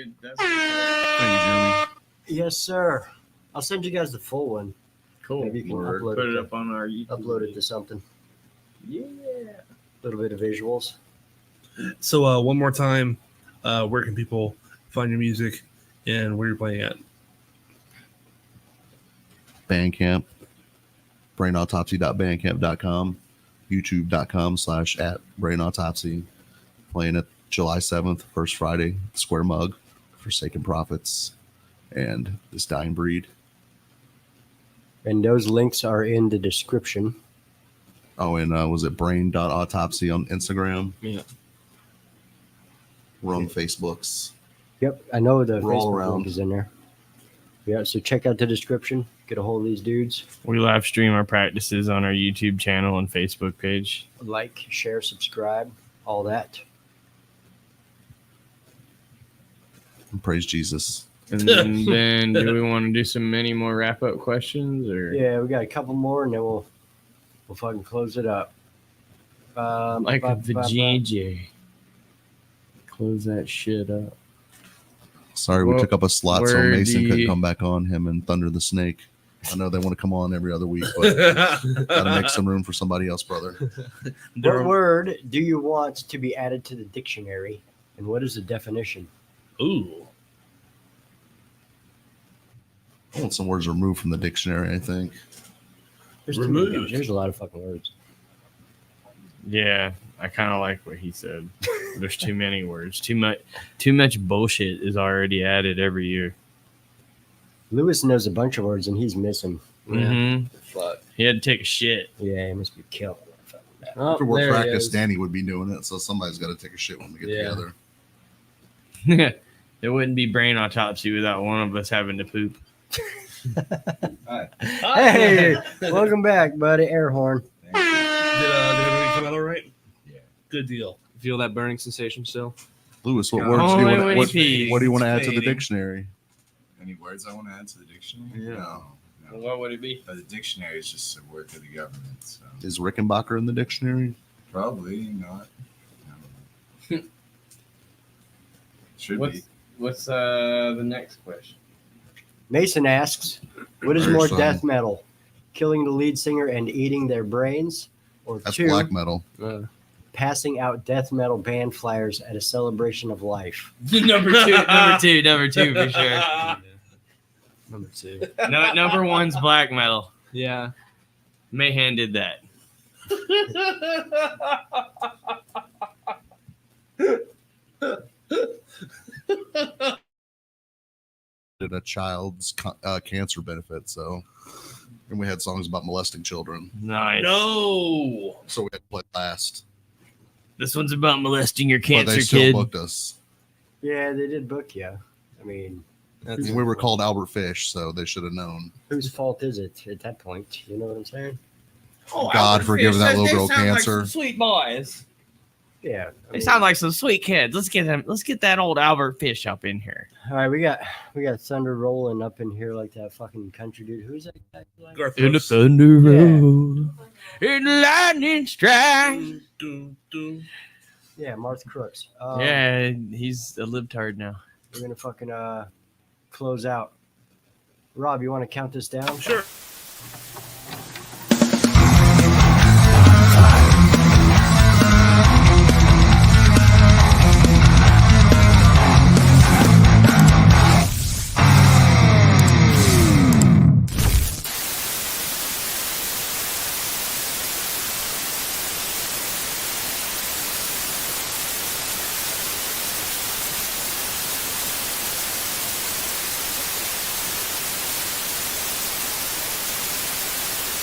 good. That's Thank you, Jeremy. Yes, sir. I'll send you guys the full one. cool. Maybe you can Word. upload Put it to, up on our YouTube. upload it to something. Yeah. A little bit of visuals. So one more time, where can people find your music and where you're playing at? Bandcamp, brainautopsy.bandcamp.com, youtube.com/@brainautopsy. Playing it July 7th, first Friday, Square Mug, Forsaken Prophets, and This Dying Breed. And those links are in the description. Oh, and was it brain.autopsy on Instagram? Yeah. We're on Facebooks. Yep, I know the We're all Facebook around. link is in there. Yeah, so check out the description. Get a hold of these dudes. We live stream our practices on our YouTube channel and Facebook page. Like, share, subscribe, all that. And praise Jesus. And then do we want to do some many more wrap up questions or Yeah, we got a couple more, and then we'll fucking close it up. like a vajayjay? Close that shit up. Sorry, we Well, took up a slot so where Mason do couldn't you- come back on, him and Thunder the Snake. I know they want to come on every other week, but gotta make some room for somebody else, brother. What word do you want to be added to the dictionary, and what is the definition? Ooh. I want some words removed from the dictionary, I think. There's too many. Removed. There's a lot of fucking words. Yeah, I kind of like what he said. There's too many words. Too much bullshit is already added every year. Lewis knows a bunch of words, and he's missing. Mm-hmm. Fuck. He had to take a shit. Yeah, he must be killed. Oh, If it were there he practice, is. Danny would be doing it, so somebody's got to take a shit when we get Yeah. together. It wouldn't be brain autopsy without one of us having to poop. Hey, welcome back, buddy. Air horn. Did everything come out all right? Yeah. Good deal. Feel that burning sensation still? Lewis, what Yeah. words do you Only want? when What, he pees. what do you want to add to the Fading. dictionary? Any words I want to add to the dictionary? Yeah. No. What would it be? But the dictionary is just a word of the government, so Is Rickenbacker in the dictionary? probably not. I don't know. Should What's be. what's the next question? Mason asks, "What is Very more son. death metal? Killing the lead singer and eating their brains, or That's two, black metal. passing out death metal band flyers at a celebration of life?" number two for sure. Number two. No, number one's black metal. Yeah. Mayhem did that. Did a child's cancer benefit, so and we had songs about molesting children, Nice. No. so we had to play last. This one's about molesting your But cancer they still kid. booked us. Yeah, they did book you. I mean, I mean, we were called Albert Fish, so they should have known. whose fault is it at that point? You know what I'm saying? God for giving that little girl cancer. Sweet boys. Yeah. I They mean, sound like some sweet kids. Let's get them. Let's get that old Albert Fish up in here. all right, we got Thunder rolling up in here like that fucking country dude. Who's that guy? Garth In the Brooks. thunder road, in the lightning strike. Doo, doo. Yeah, Martha Crooks. Yeah, he's a libtard now. We're gonna fucking close out. Rob, you want to count this down? Sure.